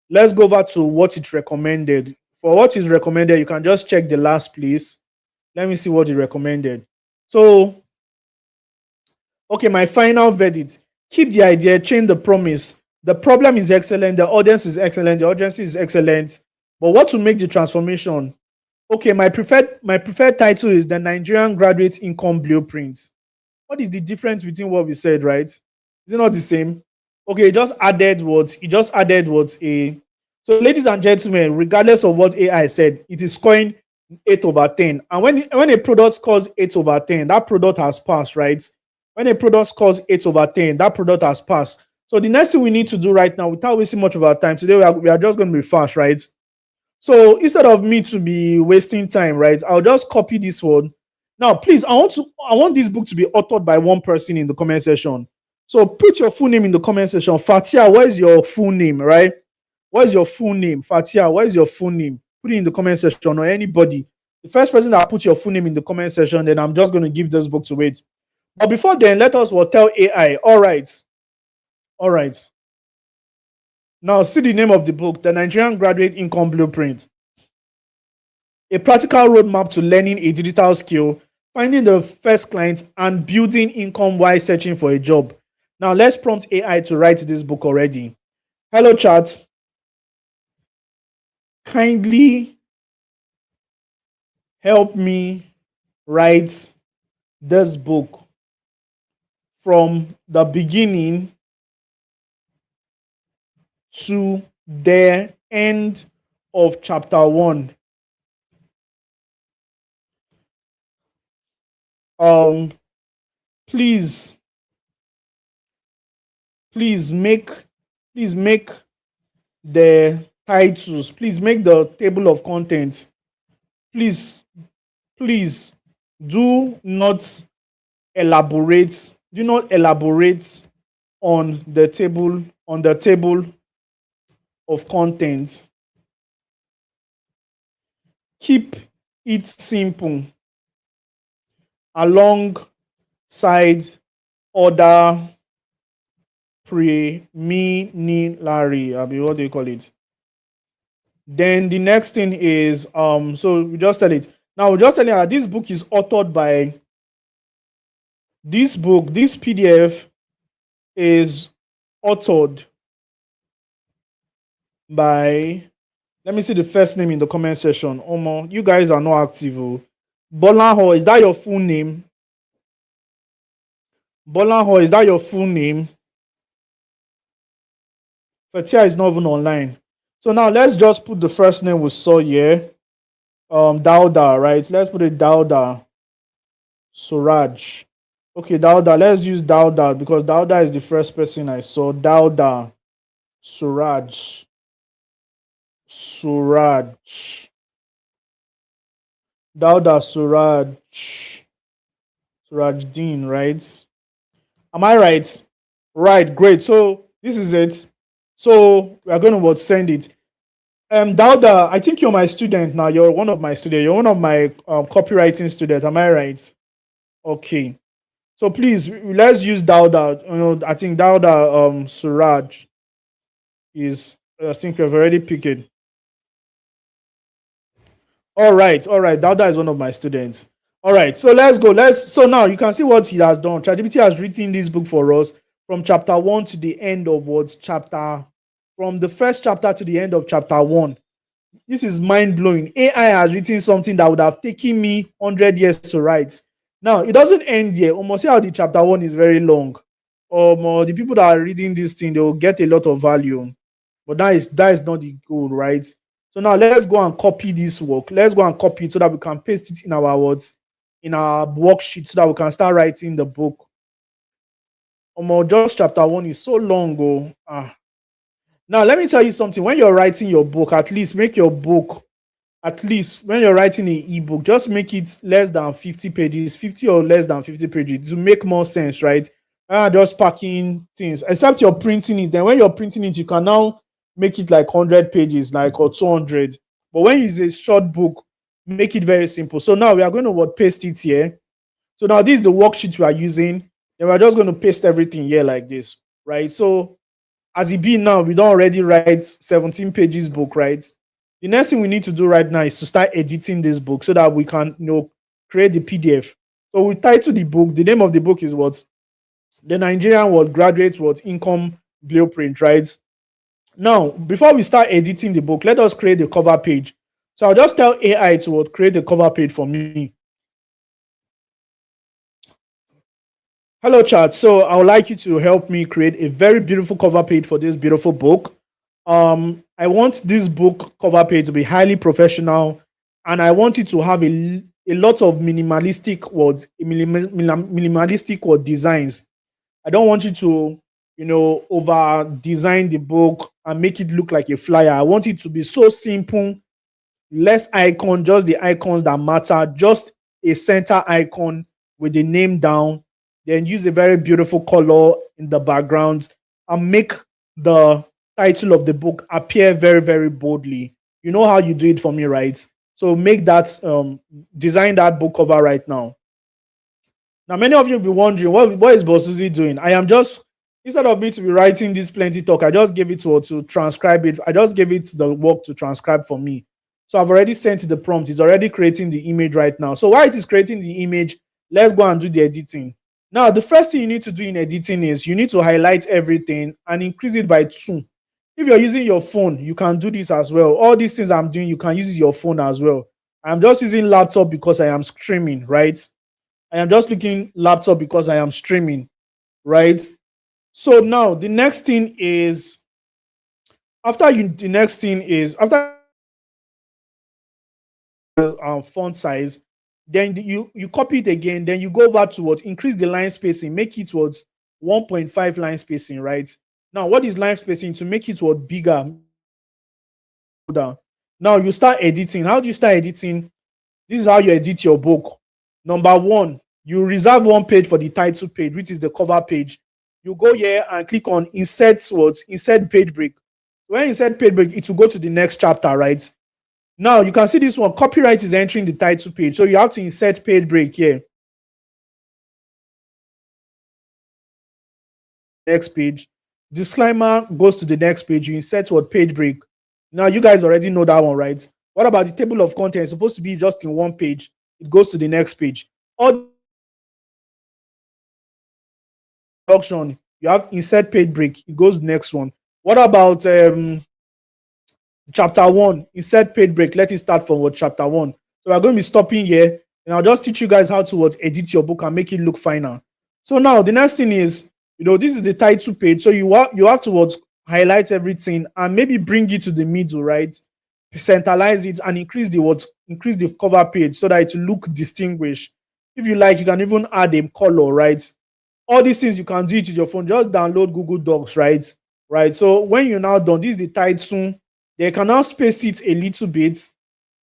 Speaker 1: what it recommended. For what is recommended, you can just check the last place. Let me see what it recommended. So, okay, my final verdict. Keep the idea, change the promise. The problem is excellent. The audience is excellent. The urgency is excellent. But what to make the transformation? Okay, my preferred title is the Nigerian Graduate Income Blueprint. What is the difference between what we said, right? Is it not the same? Okay, it just added what a. So, ladies and gentlemen, regardless of what AI said, it is scoring 8 over 10. And when a product scores 8 over 10, that product has passed, right? When a product scores 8 over 10, that product has passed. So the next thing we need to do right now, without wasting much of our time, today we are just going to be fast, right? So instead of me to be wasting time, right, I'll just copy this one. Now, please, I want this book to be authored by one person in the comment section. So put your full name in the comment section. Fatia, what is your full name, right? What is your full name? Fatia, what is your full name? Put it in the comment section, or anybody. The first person that put your full name in the comment section, then I'm just going to give this book to it. But before then, let us tell AI. All right. Now see the name of the book, The Nigerian Graduate Income Blueprint. A practical roadmap to learning a digital skill, finding the first clients, and building income while searching for a job. Now let's prompt AI to write this book already. Hello, chat. Kindly help me write this book from the beginning to the end of chapter 1. Please make the titles, please make the table of contents, please do not elaborate on the table of contents. Keep it simple alongside other preliminary, what do you call it? Then the next thing is so we just tell it. Now we just tell you that this book is authored by this PDF is authored by, let me see the first name in the comment section. Omo, you guys are not active. Bolanho, is that your full name? Bolanho, is that your full name? Fatia is not even online. So now let's just put the first name we saw here. Dauda, right? Let's put it Dauda Suraj. Okay, Dauda. Let's use Dauda because Dauda is the first person I saw. Dauda. Suraj. Suraj. Dauda Suraj. Suraj Dean, right? Am I right? Right, great. So this is it. So we are going to what send it. Dauda, I think you're my student now. You're one of my students. You're one of my copywriting students. Am I right? Okay. So please let's use Dauda. I think Dauda Suraj is. I think we've already picked it. All right, all right. Dauda is one of my students. All right, so let's go. So now you can see what he has done. ChatGPT has written this book for us from chapter 1 to the end of what's chapter from the first chapter to the end of chapter 1. This is mind blowing. AI has written something that would have taken me 100 years to write. Now, it doesn't end here. Almost see how the chapter 1 is very long. The people that are reading this thing, they will get a lot of value. But that is not the goal, right? So now let's go and copy this work. Let's go and copy it so that we can paste it in our words, in our worksheet, so that we can start writing the book. Just chapter 1 is so long. Now let me tell you something. When you're writing your book, at least make your book, at least when you're writing an ebook, just make it less than 50 pages, 50 or less than 50 pages to make more sense, right? Just packing things, except you're printing it. Then when you're printing it, you can now make it like 100 pages, like or 200. But when you use a short book, make it very simple. So now we are going to paste it here. So now this is the worksheet we are using. Then we're just going to paste everything here like this, right? So as it be now, we don't already write 17 pages book, right? The next thing we need to do right now is to start editing this book so that we can, create the PDF. So we title the book. The name of the book is what? The Nigerian World Graduate What Income Blueprint, right? Now, before we start editing the book, let us create the cover page. So I'll just tell AI to create the cover page for me. Hello, chat. So I would like you to help me create a very beautiful cover page for this beautiful book. I want this book cover page to be highly professional, and I want it to have a lot of minimalistic words, minimalistic word designs. I don't want you to, over design the book and make it look like a flyer. I want it to be so simple, less icon, just the icons that matter, just a center icon with the name down, then use a very beautiful color in the background and make the title of the book appear very, very boldly. You know how you do it for me, right? So make that, design that book cover right now. Now, many of you will be wondering, what is Bosuzi doing? I am just, instead of me to be writing this plenty talk, I just gave it to transcribe it. I just gave it the work to transcribe for me. So I've already sent the prompt. It's already creating the image right now. So while it is creating the image, let's go and do the editing. Now, the first thing you need to do in editing is you need to highlight everything and increase it by 2. If you're using your phone, you can do this as well. All these things I'm doing, you can use your phone as well. I'm just using laptop because I am streaming, right? I am just looking laptop because I am streaming, right? So now the next thing is after font size, then you copy it again, then you go over to what increase the line spacing, make it what 1.5 line spacing, right? Now what is line spacing? To make it what bigger. Now you start editing. How do you start editing? This is how you edit your book. Number 1, you reserve one page for the title page, which is the cover page. You go here and click on insert page break. When you insert page break, it will go to the next chapter, right? Now you can see this one, copyright is entering the title page. So you have to insert page break here. Next page. Disclaimer goes to the next page. You insert what page break. Now you guys already know that one, right? What about the table of content? It's supposed to be just in one page. It goes to the next page. Or introduction, you have insert page break. It goes next one. What about chapter 1? Insert page break. Let it start from chapter 1. So we're going to be stopping here, and I'll just teach you guys how to edit your book and make it look finer. So now the next thing is, this is the title page. So you have to highlight everything and maybe bring it to the middle, right? Centralize it and increase the cover page so that it will look distinguished. If you like, you can even add a color, right? All these things you can do it with your phone. Just download Google Docs, right? Right. So when you're now done, this is the title. They can now space it a little bit.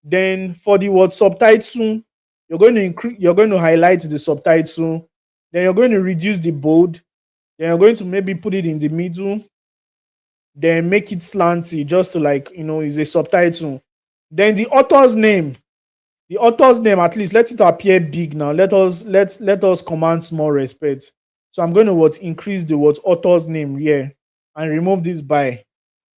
Speaker 1: Then for the word subtitle, you're going to you're going to highlight the subtitle. Then you're going to reduce the bold. Then you're going to maybe put it in the middle. Then make it slanty, just to like is a subtitle. Then the author's name. The author's name, at least let it appear big now. Let us command small respect. So I'm going to increase the author's name here and remove this by,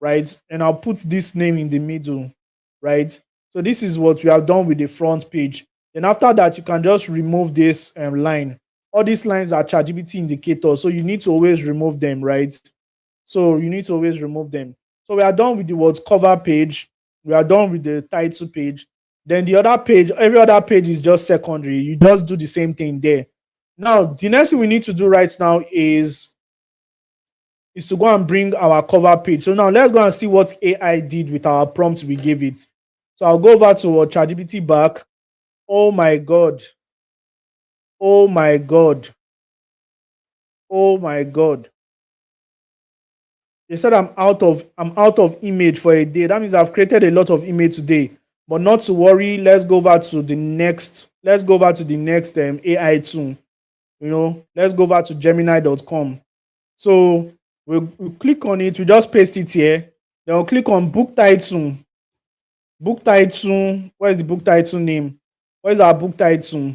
Speaker 1: right? And I'll put this name in the middle, right? So this is what we have done with the front page. Then after that, you can just remove this line. All these lines are ChatGPT indicators, so you need to always remove them, right? So you need to always remove them. So we are done with the cover page. We are done with the title page. Then the other page, every other page is just secondary. You just do the same thing there. Now, the next thing we need to do right now is to go and bring our cover page. So now let's go and see what AI did with our prompt we gave it. So I'll go over to ChatGPT back. Oh my God. Oh my God. Oh my God. They said I'm out of image for a day. That means I've created a lot of image today. But not to worry. Let's go over to the next. Let's go over to the next AI tool. Let's go over to Gemini.com. So we'll click on it. We just paste it here. Then we'll click on book title. Book title. What is the book title name? What is our book title?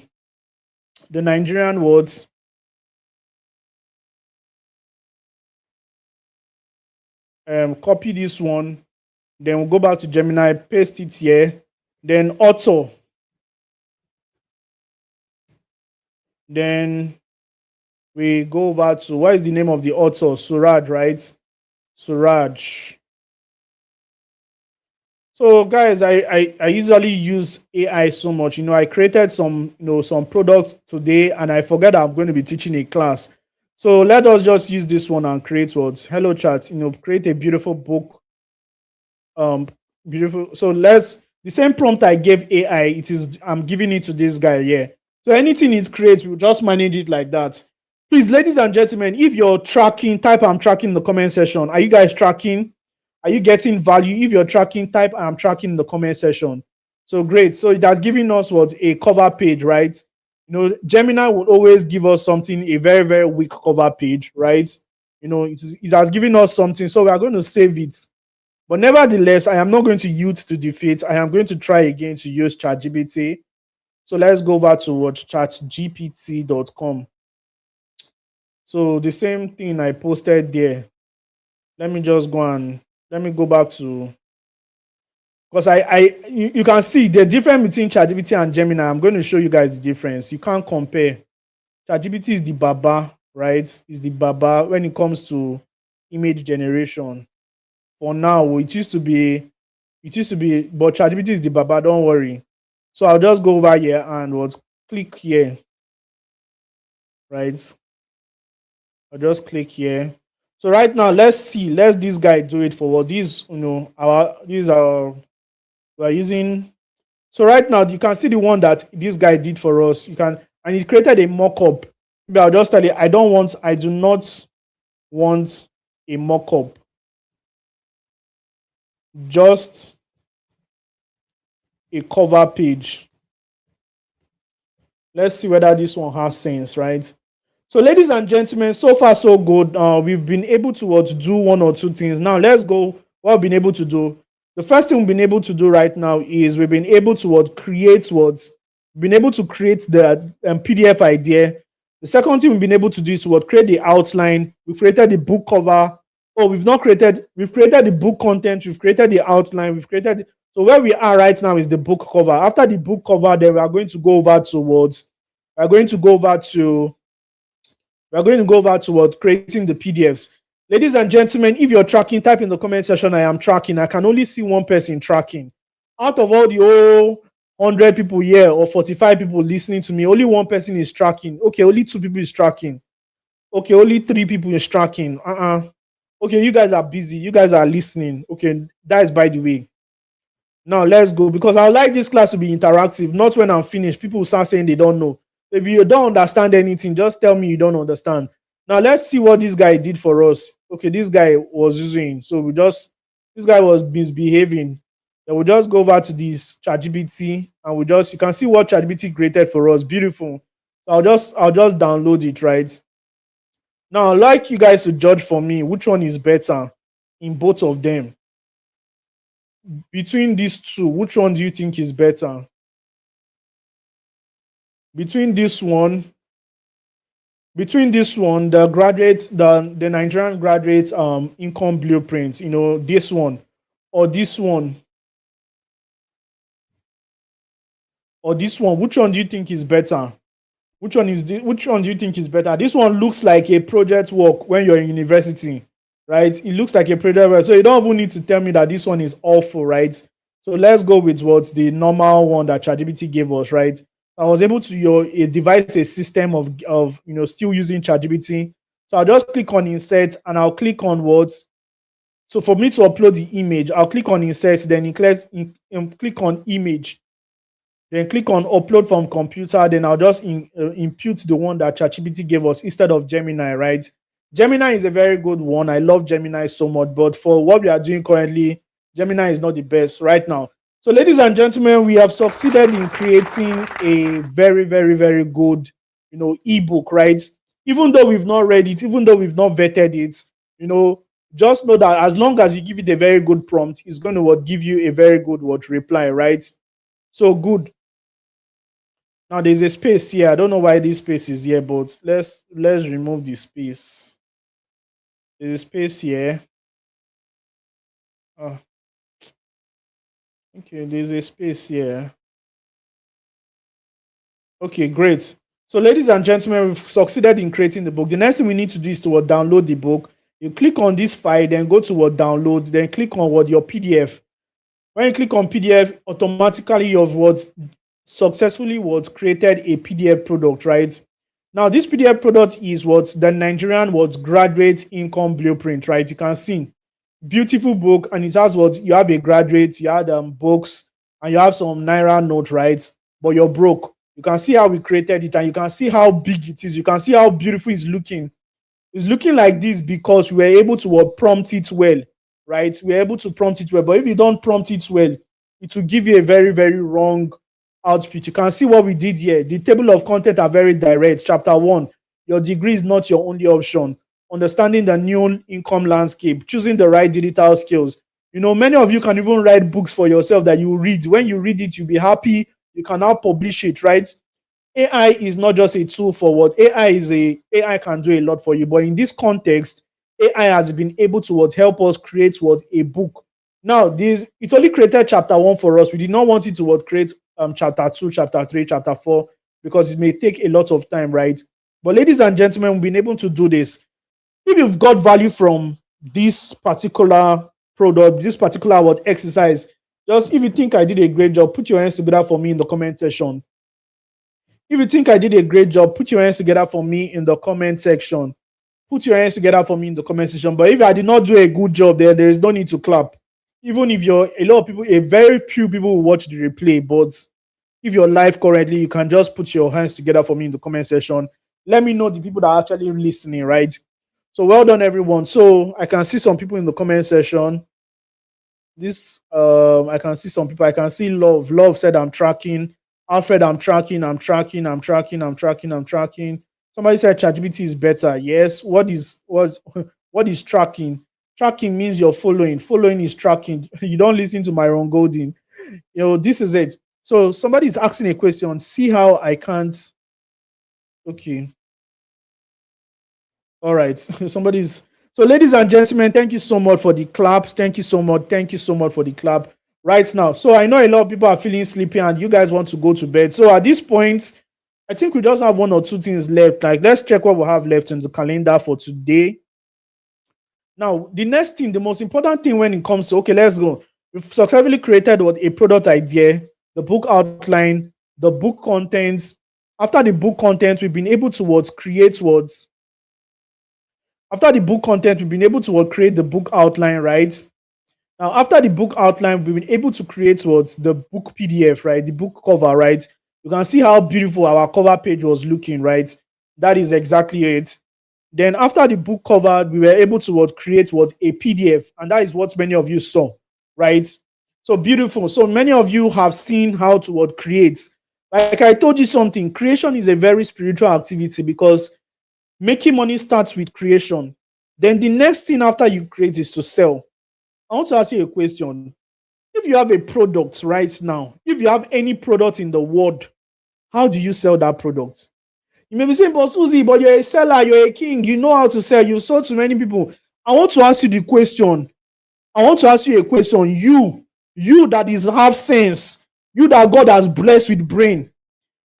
Speaker 1: The Nigerian words. Copy this one. Then we'll go back to Gemini, paste it here. Then author. Then we go over to, what is the name of the author? Suraj, right? Suraj. So guys, I usually use AI so much. I created some products today, and I forget I'm going to be teaching a class. So let us just use this one and create what? Hello chat. Create a beautiful book. Beautiful. So the same prompt I gave AI, I'm giving it to this guy here. So anything it creates, we'll just manage it like that. Please, ladies and gentlemen, if you're tracking, type I'm tracking in the comment section. Are you guys tracking? Are you getting value? If you're tracking, type I'm tracking in the comment section. So great. So it has given us a cover page, right? Gemini will always give us something, a very, very weak cover page, right? It has given us something. So we are going to save it. But nevertheless, I am not going to yield to defeat. I am going to try again to use ChatGPT. So let's go over to chatgpt.com. So the same thing I posted there. Let me just go back to, because you can see the difference between ChatGPT and Gemini. I'm going to show you guys the difference. You can't compare. ChatGPT is the baba, right? Is the baba when it comes to image generation. For now, it used to be, but ChatGPT is the baba. Don't worry. So I'll just go over here and click here, right? I'll just click here. So right now, let's this guy do it for what these, we're using. So right now, you can see the one that this guy did for us. And he created a mock-up. Maybe I'll just tell you, I do not want a mock-up. Just a cover page. Let's see whether this one has sense, right? So ladies and gentlemen, so far so good. We've been able to do one or two things. Now let's go what we've been able to do. The first thing we've been able to do right now is we've been able to create the PDF idea. The second thing we've been able to do is create the outline. We've created the book cover. We've created the book content. We've created the outline. So where we are right now is the book cover. After the book cover, then we are going to go over towards creating the PDFs. Ladies and gentlemen, if you're tracking, type in the comment section, I am tracking. I can only see one person tracking. Out of all the 100 people here or 45 people listening to me, only one person is tracking. Okay, only 2 people is tracking. Okay, only 3 people is tracking. Okay, you guys are busy. You guys are listening. Okay, that is by the way. Now let's go, because I would like this class to be interactive. Not when I'm finished, people will start saying they don't know. If you don't understand anything, just tell me you don't understand. Now let's see what this guy did for us. Okay, this guy was using, so this guy was misbehaving. Then we'll just go over to this ChatGPT and you can see what ChatGPT created for us. Beautiful. So I'll just download it, right? Now I'd like you guys to judge for me which one is better in both of them. Between these two, which one do you think is better? Between this one, the Nigerian graduates income blueprint, this one or this one or this one, which one do you think is better? Which one do you think is better? This one looks like a project work when you're in university, right? It looks like a project work. So you don't even need to tell me that this one is awful, right? So let's go with what's the normal one that ChatGPT gave us, right? I was able to devise a system of still using ChatGPT. So I'll just click on insert and I'll click on words. So for me to upload the image, I'll click on insert, then click on image, then click on upload from computer. Then I'll just impute the one that ChatGPT gave us instead of Gemini, right? Gemini is a very good one. I love Gemini so much, but for what we are doing currently, Gemini is not the best right now. So, ladies and gentlemen, we have succeeded in creating a very, very, very good, ebook, right? Even though we've not read it, even though we've not vetted it, just know that as long as you give it a very good prompt, it's going to give you a very good reply, right? So good. Now there's a space here. I don't know why this space is here, but let's remove the space. There's a space here. Oh. Okay, there's a space here. Okay, great. So, ladies and gentlemen, we've succeeded in creating the book. The next thing we need to do is to download the book. You click on this file, then go to download, then click on your PDF. When you click on PDF, automatically you've successfully created a PDF product, right? Now, this PDF product is the Nigerian graduate income blueprint, right? You can see beautiful book, and it has you have a graduate, you have books, and you have some naira note, right? But you're broke. You can see how we created it, and you can see how big it is. You can see how beautiful it's looking. It's looking like this because we were able to prompt it well, right? We're able to prompt it well. But if you don't prompt it well, it will give you a very, very wrong output. You can see what we did here. The table of content are very direct. Chapter 1, your degree is not your only option. Understanding the new income landscape, choosing the right digital skills. Many of you can even write books for yourself that you read. When you read it, you'll be happy. You can now publish it, right? AI is not just a tool for what AI can do a lot for you, but in this context, AI has been able to help us create a book. Now, it only created chapter 1 for us. We did not want it to create chapter 2, chapter 3, chapter 4, because it may take a lot of time, right? But ladies and gentlemen, we've been able to do this. If you've got value from this particular product, this particular exercise, just if you think I did a great job, put your hands together for me in the comment section. If you think I did a great job, put your hands together for me in the comment section. Put your hands together for me in the comment section. But if I did not do a good job there is no need to clap. Even if a very few people will watch the replay, but if you're live currently, you can just put your hands together for me in the comment section. Let me know the people that are actually listening, right? So well done, everyone. So I can see some people in the comment section. I can see some people. I can see Love. Love said, I'm tracking. Alfred, I'm tracking. Somebody said ChatGPT is better. Yes. What is tracking? Tracking means you're following. Following is tracking. You don't listen to my Myron Golding. This is it. So somebody's asking a question. See how I can't. Okay. All right. So, ladies and gentlemen, thank you so much for the claps. Thank you so much. Thank you so much for the clap right now. So I know a lot of people are feeling sleepy and you guys want to go to bed. So at this point, I think we just have 1 or 2 things left. Like, let's check what we have left in the calendar for today. Now, the next thing, the most important thing when it comes to, okay, let's go. We've successfully created a product idea, the book outline, the book contents. After the book content, we've been able to create words. After the book content, we've been able to create the book outline, right? Now, after the book outline, we've been able to create the book PDF, right? The book cover, right? You can see how beautiful our cover page was looking, right? That is exactly it. Then after the book cover, we were able to create a PDF, and that is what many of you saw, right? So beautiful. So many of you have seen how to create. Like I told you something, creation is a very spiritual activity because making money starts with creation. Then the next thing after you create is to sell. I want to ask you a question. If you have a product right now, if you have any product in the world, how do you sell that product? You may be saying, but Susie, but you're a seller, you're a king, you know how to sell, you sold to many people. I want to ask you the question. I want to ask you a question. You that is have sense, you that God has blessed with brain.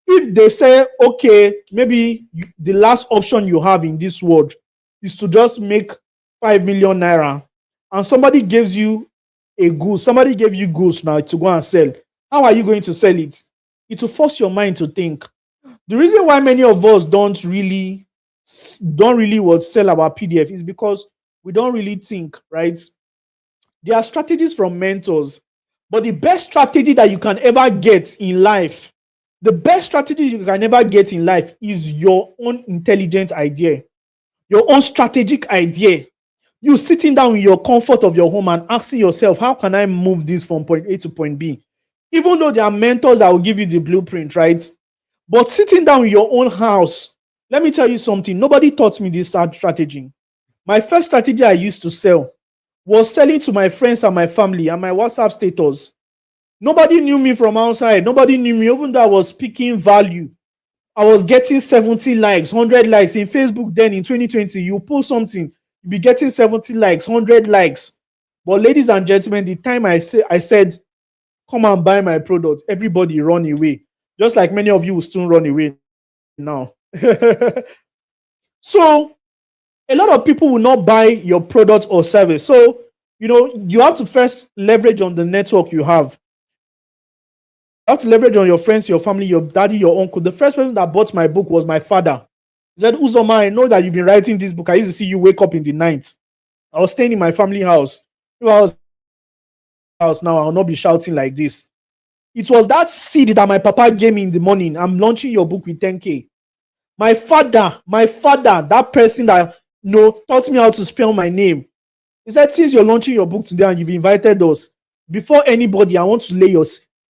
Speaker 1: If they say, okay, maybe the last option you have in this world is to just make 5 million naira, and somebody gives you somebody gave you goods now to go and sell, how are you going to sell it? It will force your mind to think. The reason why many of us don't really what sell our PDF is because we don't really think, right? There are strategies from mentors, but the best strategy that you can ever get in life, the best strategy you can ever get in life is your own intelligent idea, your own strategic idea. You sitting down in your comfort of your home and asking yourself, how can I move this from point A to point B? Even though there are mentors that will give you the blueprint, right? But sitting down in your own house, let me tell you something. Nobody taught me this strategy. My first strategy I used to sell was selling to my friends and my family and my WhatsApp status. Nobody knew me from outside. Nobody knew me, even though I was speaking value. I was getting 70 likes, 100 likes. In Facebook then in 2020, you post something, you'll be getting 70 likes, 100 likes. But ladies and gentlemen, the time I said, come and buy my product, everybody run away. Just like many of you will still run away now. So a lot of people will not buy your product or service. So, you have to first leverage on the network you have. You have to leverage on your friends, your family, your daddy, your uncle. The first person that bought my book was my father. He said, Uzoma, I know that you've been writing this book. I used to see you wake up in the night. I was staying in my family house. If I was house now, I'll not be shouting like this. It was that seed that my papa gave me in the morning. I'm launching your book with 10K. My father, that person that taught me how to spell my name. He said, since you're launching your book today and you've invited us, before anybody, I want to lay your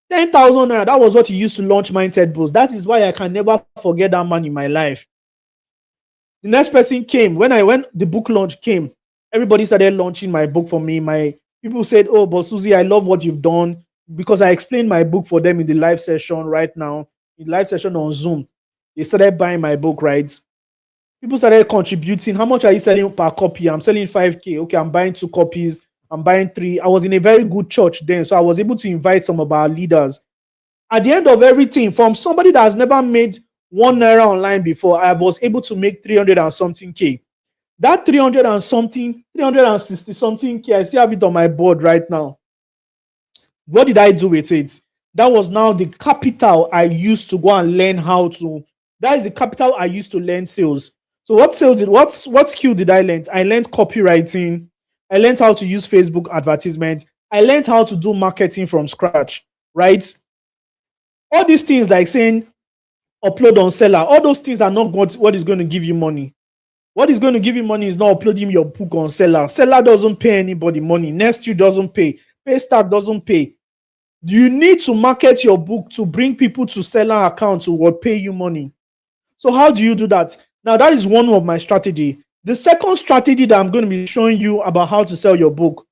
Speaker 1: 10,000 naira. That was what he used to launch Mindset Boost. That is why I can never forget that man in my life. The next person came when the book launch came. Everybody started launching my book for me. My people said, "Oh, but Susie, I love what you've done," because I explained my book for them in the live session right now, in live session on Zoom. They started buying my book, right? People started contributing. How much are you selling per copy? I'm selling 5K. Okay, I'm buying 2 copies. I'm buying 3. I was in a very good church then, so I was able to invite some of our leaders. At the end of everything, from somebody that has never made 1 naira online before, I was able to make 300 and something K. That 300 and something, 360 something K, I still have it on my board right now. What did I do with it? That was now the capital I used to go and learn how to. That is the capital I used to learn sales. So what skill did I learn? I learned copywriting. I learned how to use Facebook advertisements. I learned how to do marketing from scratch, right? All these things like saying upload on Seller, all those things are not what is going to give you money. What is going to give you money is not uploading your book on Seller. Seller doesn't pay anybody money. Next doesn't pay. Paystack doesn't pay. You need to market your book to bring people to Seller accounts who will pay you money. So how do you do that? Now, that is one of my strategy. The second strategy that I'm going to be showing you about how to sell your book,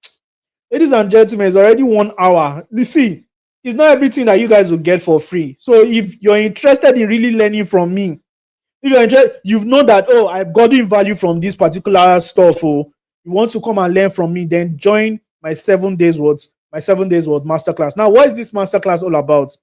Speaker 1: ladies and gentlemen, is already 1 hour. You see, it's not everything that you guys will get for free. So if you're interested in really learning from me, if you're interested, you've known that, oh, I've gotten value from this particular stuff, or you want to come and learn from me, then join my 7 days worth masterclass. Now, what is this masterclass all about?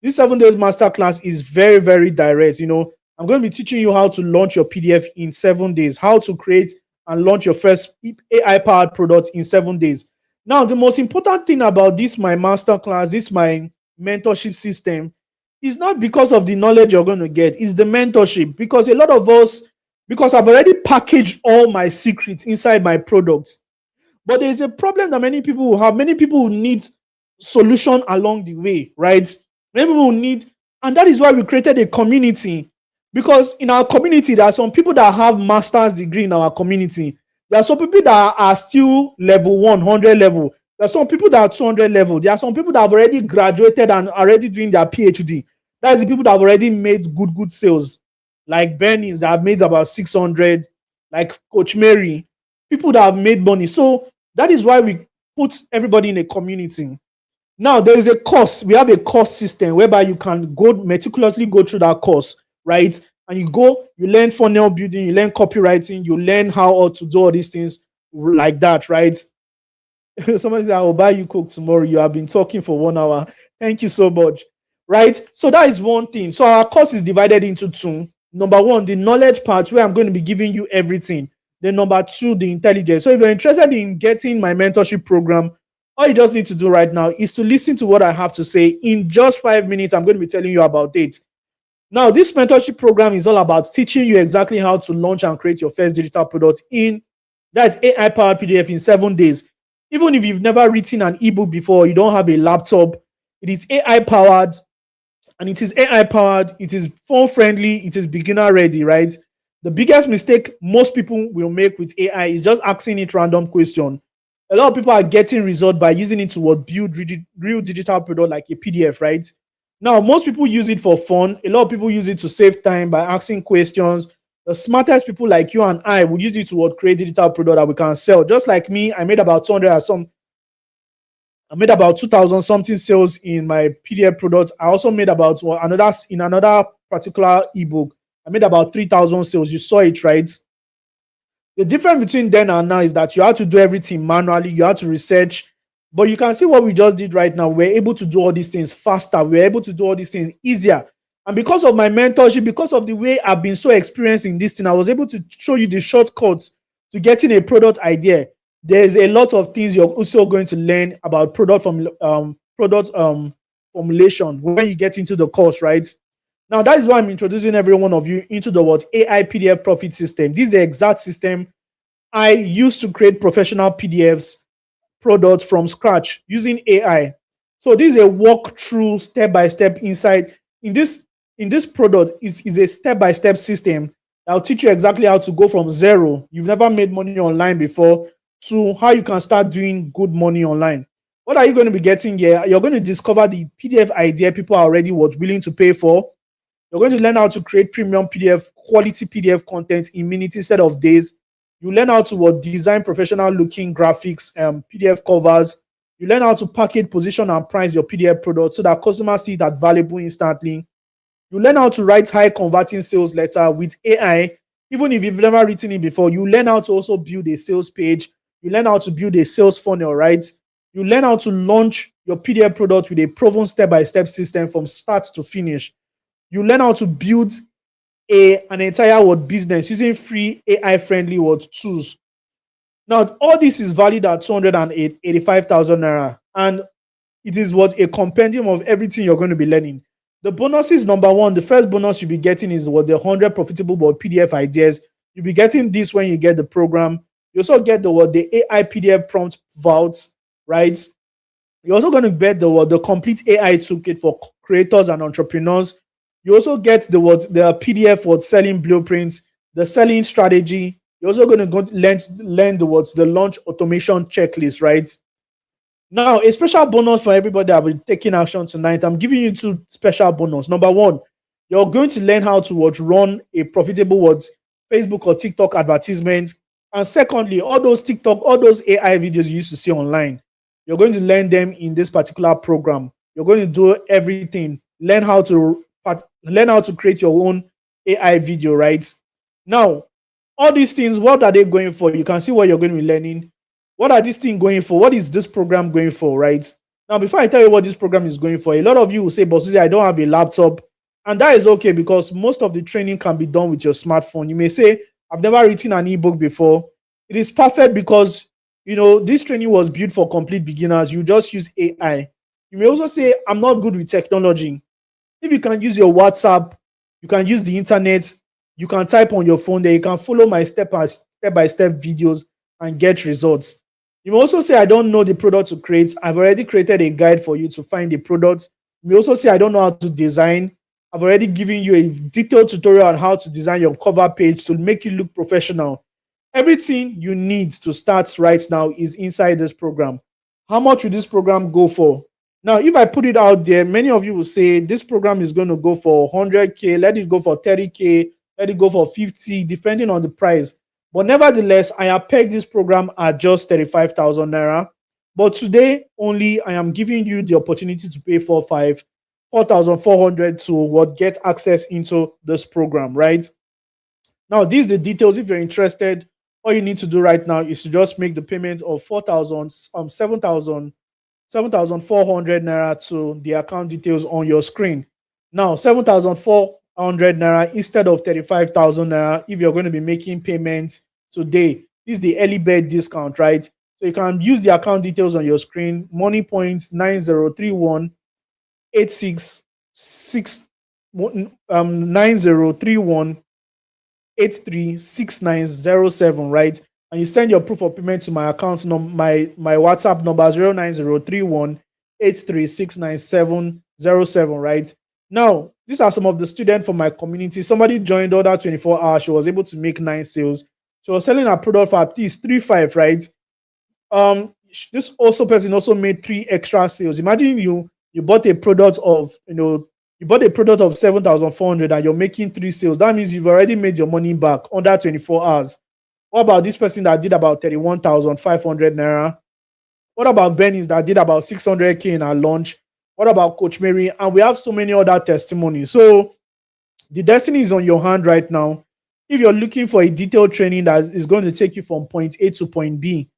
Speaker 1: This 7 days masterclass is very, very direct. I'm going to be teaching you how to launch your PDF in 7 days, how to create and launch your first AI-powered product in 7 days. Now, the most important thing about my masterclass, my mentorship system, is not because of the knowledge you're going to get, it's the mentorship. Because a lot of us, because I've already packaged all my secrets inside my products. But there's a problem that many people will have. Many people will need solution along the way, right? Many people will need And that is why we created a community. Because in our community, there are some people that have master's degree in our community. There are some people that are still level 100 level. There are some people that are 200 level. There are some people that have already graduated and already doing their PhD. That is the people that have already made good sales. Like Bernice that have made about 600, like Coach Mary, people that have made money. So that is why we put everybody in a community. Now there is a course. We have a course system whereby you can go meticulously go through that course, right? And you learn funnel building, you learn copywriting, you learn how to do all these things like that, right? Somebody said, I will buy you Coke tomorrow. You have been talking for 1 hour. Thank you so much. Right? So that is one thing. So our course is divided into two. Number one, the knowledge part where I'm going to be giving you everything. Then number two, the intelligence. So if you're interested in getting my mentorship program, all you just need to do right now is to listen to what I have to say. In just 5 minutes, I'm going to be telling you about it. Now, this mentorship program is all about teaching you exactly how to launch and create your first digital product in that's AI powered PDF in 7 days. Even if you've never written an ebook before, you don't have a laptop, it is AI powered, and it is AI powered, it is phone friendly, it is beginner ready, right? The biggest mistake most people will make with AI is just asking it random question. A lot of people are getting result by using it to build real digital product like a PDF, right? Now, most people use it for fun. A lot of people use it to save time by asking questions. The smartest people like you and I would use it to create digital product that we can sell. Just like me, I made about 200 or some. I made about 2,000 something sales in my PDF product. I also made about another particular ebook. I made about 3,000 sales. You saw it, right? The difference between then and now is that you have to do everything manually. You have to research. But you can see what we just did right now. We're able to do all these things faster. We're able to do all these things easier. And because of my mentorship, because of the way I've been so experienced in this thing, I was able to show you the shortcuts to getting a product idea. There's a lot of things you're also going to learn about product formulation when you get into the course, right? Now, that is why I'm introducing every one of you into the AI PDF profit system. This is the exact system I used to create professional PDFs product from scratch using AI. So this is a walkthrough step-by-step inside. In this product is a step-by-step system that will teach you exactly how to go from zero. You've never made money online before to how you can start doing good money online. What are you going to be getting here? You're going to discover the PDF idea people are already willing to pay for. You're going to learn how to create premium PDF, quality PDF content in minutes instead of days. You learn how to design professional looking graphics, PDF covers. You learn how to package, position, and price your PDF product so that customers see that valuable instantly. You learn how to write high converting sales letter with AI. Even if you've never written it before, you learn how to also build a sales page. You learn how to build a sales funnel, right? You learn how to launch your PDF product with a proven step-by-step system from start to finish. You learn how to build an entire business using free AI-friendly tools. Now, all this is valued at 285,000 naira, and it is a compendium of everything you're going to be learning. The bonuses, number one, the first bonus you'll be getting is the 100 profitable PDF ideas. You'll be getting this when you get the program. You also get the AI PDF prompt vaults, right? You're also going to get the complete AI toolkit for creators and entrepreneurs. You also get the PDF selling blueprints, the selling strategy. You're also going to learn the launch automation checklist, right? Now, a special bonus for everybody that will be taking action tonight. I'm giving you two special bonus. Number one, you're going to learn how to run a profitable Facebook or TikTok advertisement. And secondly, all those AI videos you used to see online, you're going to learn them in this particular program. You're going to do everything. Learn how to create your own AI video, right? Now, all these things, what are they going for? You can see what you're going to be learning. What are these things going for? What is this program going for, right? Now, before I tell you what this program is going for, a lot of you will say, but Susie, I don't have a laptop. And that is okay because most of the training can be done with your smartphone. You may say, I've never written an ebook before. It is perfect because, this training was built for complete beginners. You just use AI. You may also say, I'm not good with technology. If you can use your WhatsApp, you can use the internet, you can type on your phone there, you can follow my step-by-step videos and get results. You may also say, I don't know the product to create. I've already created a guide for you to find the product. You may also say, I don't know how to design. I've already given you a detailed tutorial on how to design your cover page to make you look professional. Everything you need to start right now is inside this program. How much will this program go for? Now, if I put it out there, many of you will say this program is going to go for 100K, let it go for 30K, let it go for 50, depending on the price. But nevertheless, I have pegged this program at just 35,000 naira. But today only, I am giving you the opportunity to pay 4,400 to what get access into this program, right? Now, these are the details. If you're interested, all you need to do right now is to just make the payment of 7,400 naira to the account details on your screen. Now, 7,400 naira instead of 35,000 naira if you're going to be making payments today. This is the early bird discount, right? So you can use the account details on your screen. Money points 9031 9031 836907, right? And you send your proof of payment to my account number, my WhatsApp number 09031 836907, right? Now, these are some of the students from my community. Somebody joined under 24 hours. She was able to make 9 sales. She was selling her product for at least 3.5, right? This also person also made 3 extra sales. Imagine you bought a product of you bought a product of 7,400 and you're making 3 sales. That means you've already made your money back under 24 hours. What about this person that did about 31,500 naira? What about Benny's that did about 600K in our launch? What about Coach Mary? And we have so many other testimonies. So the destiny is on your hand right now. If you're looking for a detailed training that is going to take you from point A to point B,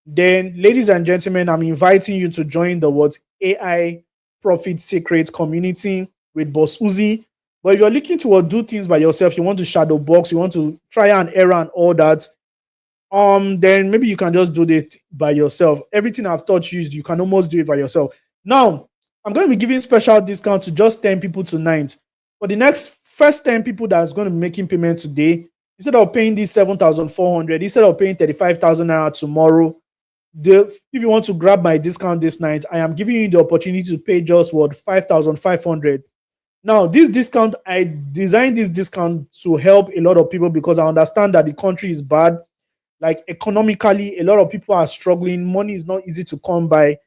Speaker 1: then, ladies and gentlemen, I'm inviting you to join the what AI Profit Secret community with Boss Uzi. But if you're looking to do things by yourself, you want to shadow box, you want to try and error and all that, then maybe you can just do it by yourself. Everything I've taught you, you can almost do it by yourself. Now, I'm going to be giving special discount to just 10 people tonight. For the first 10 people that's going to be making payment today, instead of paying this 7,400, instead of paying 35,000 naira tomorrow, if you want to grab my discount this night, I am giving you the opportunity to pay just what 5,500. Now, this discount, I designed this discount to help a lot of people because I understand that the country is bad. Like economically, a lot of people are struggling. Money is not easy to come by.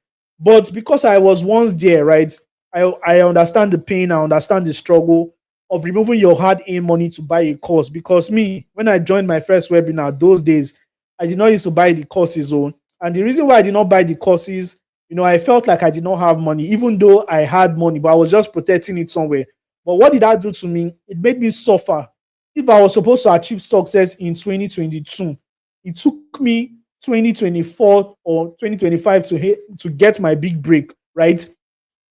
Speaker 1: But because I was once there, right? I understand the pain, I understand the struggle of removing your hard-earned money to buy a course. Because me, when I joined my first webinar, those days, I did not used to buy the courses on. And the reason why I did not buy the courses, I felt like I did not have money, even though I had money, but I was just protecting it somewhere. But what did that do to me? It made me suffer. If I was supposed to achieve success in 2022, it took me 2024 or 2025 to get my big break, right?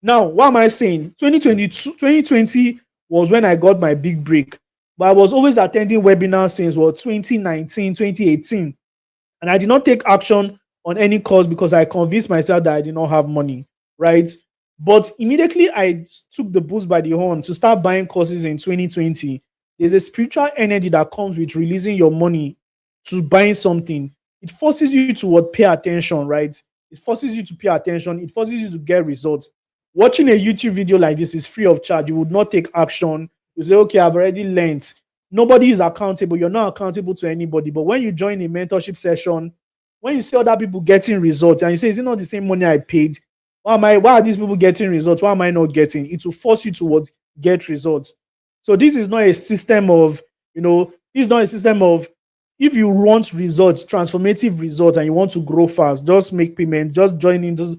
Speaker 1: Now, what am I saying? 2020 was when I got my big break. But I was always attending webinars since 2019, 2018. And I did not take action on any course because I convinced myself that I did not have money, right? But immediately I took the bulls by the horn to start buying courses in 2020. There's a spiritual energy that comes with releasing your money to buying something. It forces you to pay attention, right? It forces you to pay attention. It forces you to get results. Watching a YouTube video like this is free of charge. You would not take action. You say, okay, I've already learned. Nobody is accountable. You're not accountable to anybody. But when you join a mentorship session, when you see other people getting results and you say, is it not the same money I paid? Why are these people getting results? Why am I not getting? It will force you to get results. So this is not a system of, this is not a system of, if you want results, transformative results, and you want to grow fast, just make payment, just join this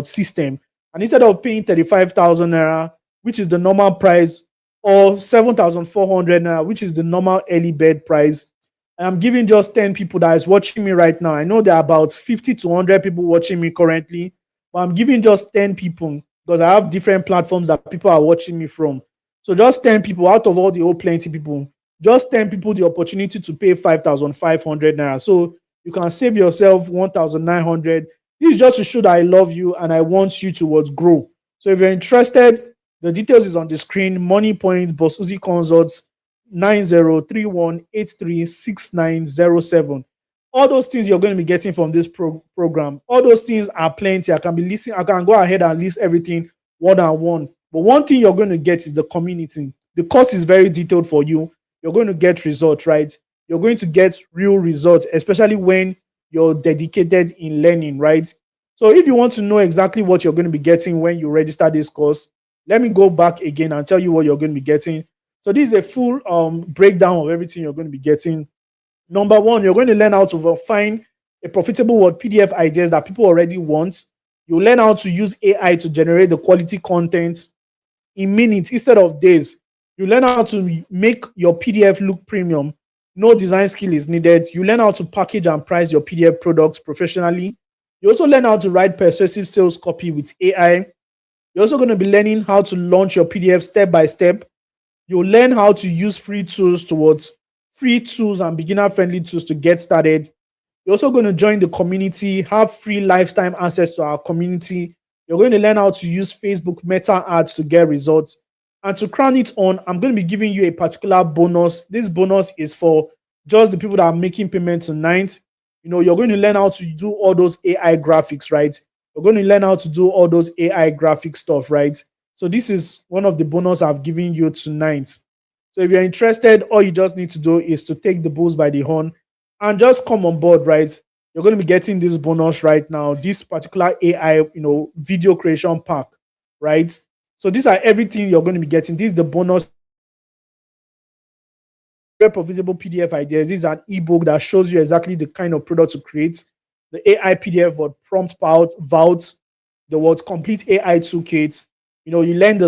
Speaker 1: system. And instead of paying 35,000 naira, which is the normal price, or 7,400 naira, which is the normal early bird price, I'm giving just 10 people that is watching me right now. I know there are about 50 to 100 people watching me currently, but I'm giving just 10 people because I have different platforms that people are watching me from. So just 10 people out of all the old plenty people, just 10 people the opportunity to pay 5,500 naira. So you can save yourself 1,900. This is just to show that I love you and I want you to grow. So if you're interested, the details is on the screen. Money Point, Boss Uzi Consults, 9031836907. All those things you're going to be getting from this program. All those things are plenty. I can go ahead and list everything one on one. But one thing you're going to get is the community. The course is very detailed for you. You're going to get results, right? You're going to get real results, especially when you're dedicated in learning, right? So if you want to know exactly what you're going to be getting when you register this course, let me go back again and tell you what you're going to be getting. So this is a full breakdown of everything you're going to be getting. Number one, you're going to learn how to find a profitable word PDF ideas that people already want. You learn how to use AI to generate the quality content in minutes instead of days. You learn how to make your PDF look premium. No design skill is needed. You learn how to package and price your PDF products professionally. You also learn how to write persuasive sales copy with AI. You're also going to be learning how to launch your PDF step by step. You'll learn how to use free tools and beginner friendly tools to get started. You're also going to join the community, have free lifetime access to our community. You're going to learn how to use Facebook Meta ads to get results. And to crown it on, I'm going to be giving you a particular bonus. This bonus is for just the people that are making payment tonight. You're going to learn how to do all those AI graphics, right? You're going to learn how to do all those AI graphic stuff, right? So this is one of the bonus I've given you tonight. So if you're interested, all you just need to do is to take the bulls by the horn and just come on board, right? You're going to be getting this bonus right now, this particular AI, video creation pack, right? So these are everything you're going to be getting. This is the bonus. Very profitable PDF ideas. This is an ebook that shows you exactly the kind of product to create. The AI PDF word prompt vault, the word complete AI toolkit. You learn you learn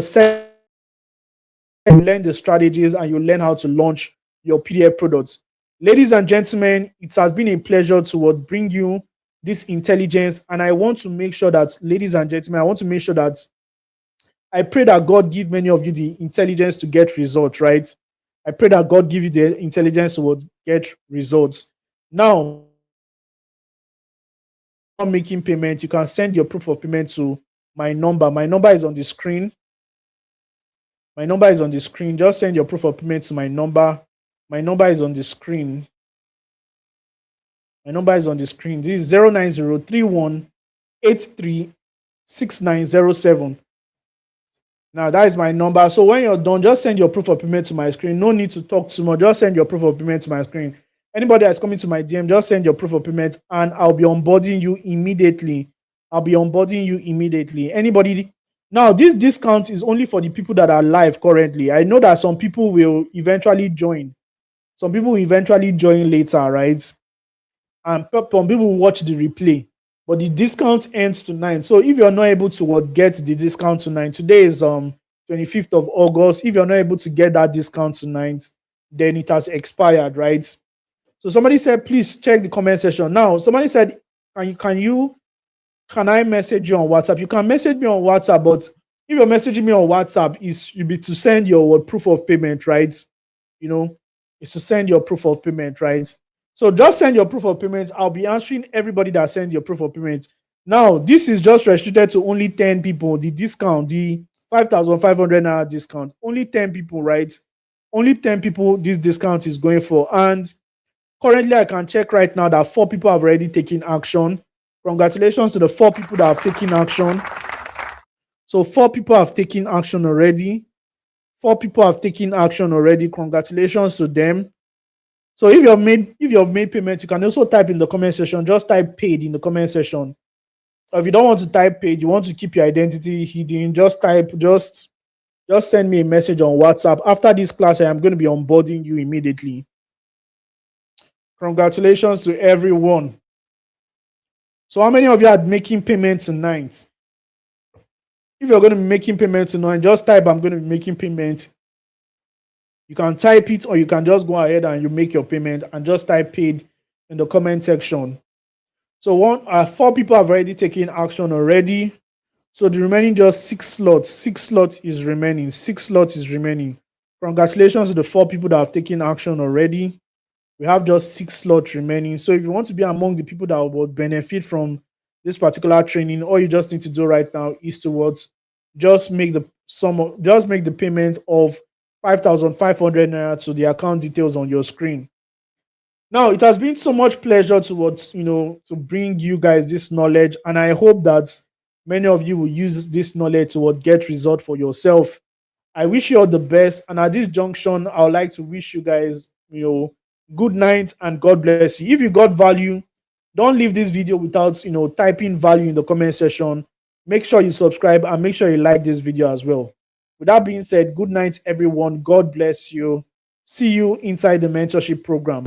Speaker 1: the strategies, and you learn how to launch your PDF products. Ladies and gentlemen, it has been a pleasure to bring you this intelligence. And I want to make sure that, ladies and gentlemen, I pray that God give many of you the intelligence to get results, right? I pray that God give you the intelligence to get results. Now, making payment, you can send your proof of payment to my number. My number is on the screen. Just send your proof of payment to my number. My number is on the screen. This is 09031836907. Now, that is my number. So when you're done, just send your proof of payment to my screen. No need to talk too much. Just send your proof of payment to my screen. Anybody that's coming to my DM, just send your proof of payment and I'll be onboarding you immediately. Anybody. Now, this discount is only for the people that are live currently. I know that some people will eventually join. Some people will eventually join later, right? And some people will watch the replay. But the discount ends tonight. So if you're not able to get the discount tonight, today is 25th of August. If you're not able to get that discount tonight, then it has expired, right? So somebody said, please check the comment section. Now, somebody said, can I message you on WhatsApp? You can message me on WhatsApp, but if you're messaging me on WhatsApp, you'll be to send your proof of payment, right? It's to send your proof of payment, right? So just send your proof of payment. I'll be answering everybody that sends your proof of payment. Now, this is just restricted to only 10 people. The discount, the 5,500 naira discount, only 10 people, right? Only 10 people this discount is going for. And currently, I can check right now that 4 people have already taken action. Congratulations to the 4 people that have taken action. So 4 people have taken action already. 4 people have taken action already. Congratulations to them. So if you have made payment, you can also type in the comment section. Just type paid in the comment section. Or if you don't want to type paid, you want to keep your identity hidden, just send me a message on WhatsApp. After this class, I am going to be onboarding you immediately. Congratulations to everyone. So how many of you are making payment tonight? If you're going to be making payment tonight, just type I'm going to be making payment. You can type it, or you can just go ahead and you make your payment and just type paid in the comment section. So 4 people have already taken action already. So the remaining just 6 slots. 6 slots is remaining. 6 slots is remaining. Congratulations to the 4 people that have taken action already. We have just 6 slots remaining. So if you want to be among the people that will benefit from this particular training, all you just need to do right now is just make the payment of 5,500 naira to the account details on your screen. Now, it has been so much pleasure to bring you guys this knowledge, and I hope that Many of you will use this knowledge to get result for yourself. I wish you all the best. And at this junction, I would like to wish you guys, good night and God bless you. If you got value, don't leave this video without, typing value in the comment section. Make sure you subscribe and make sure you like this video as well. With that being said, good night, everyone. God bless you. See you inside the mentorship program.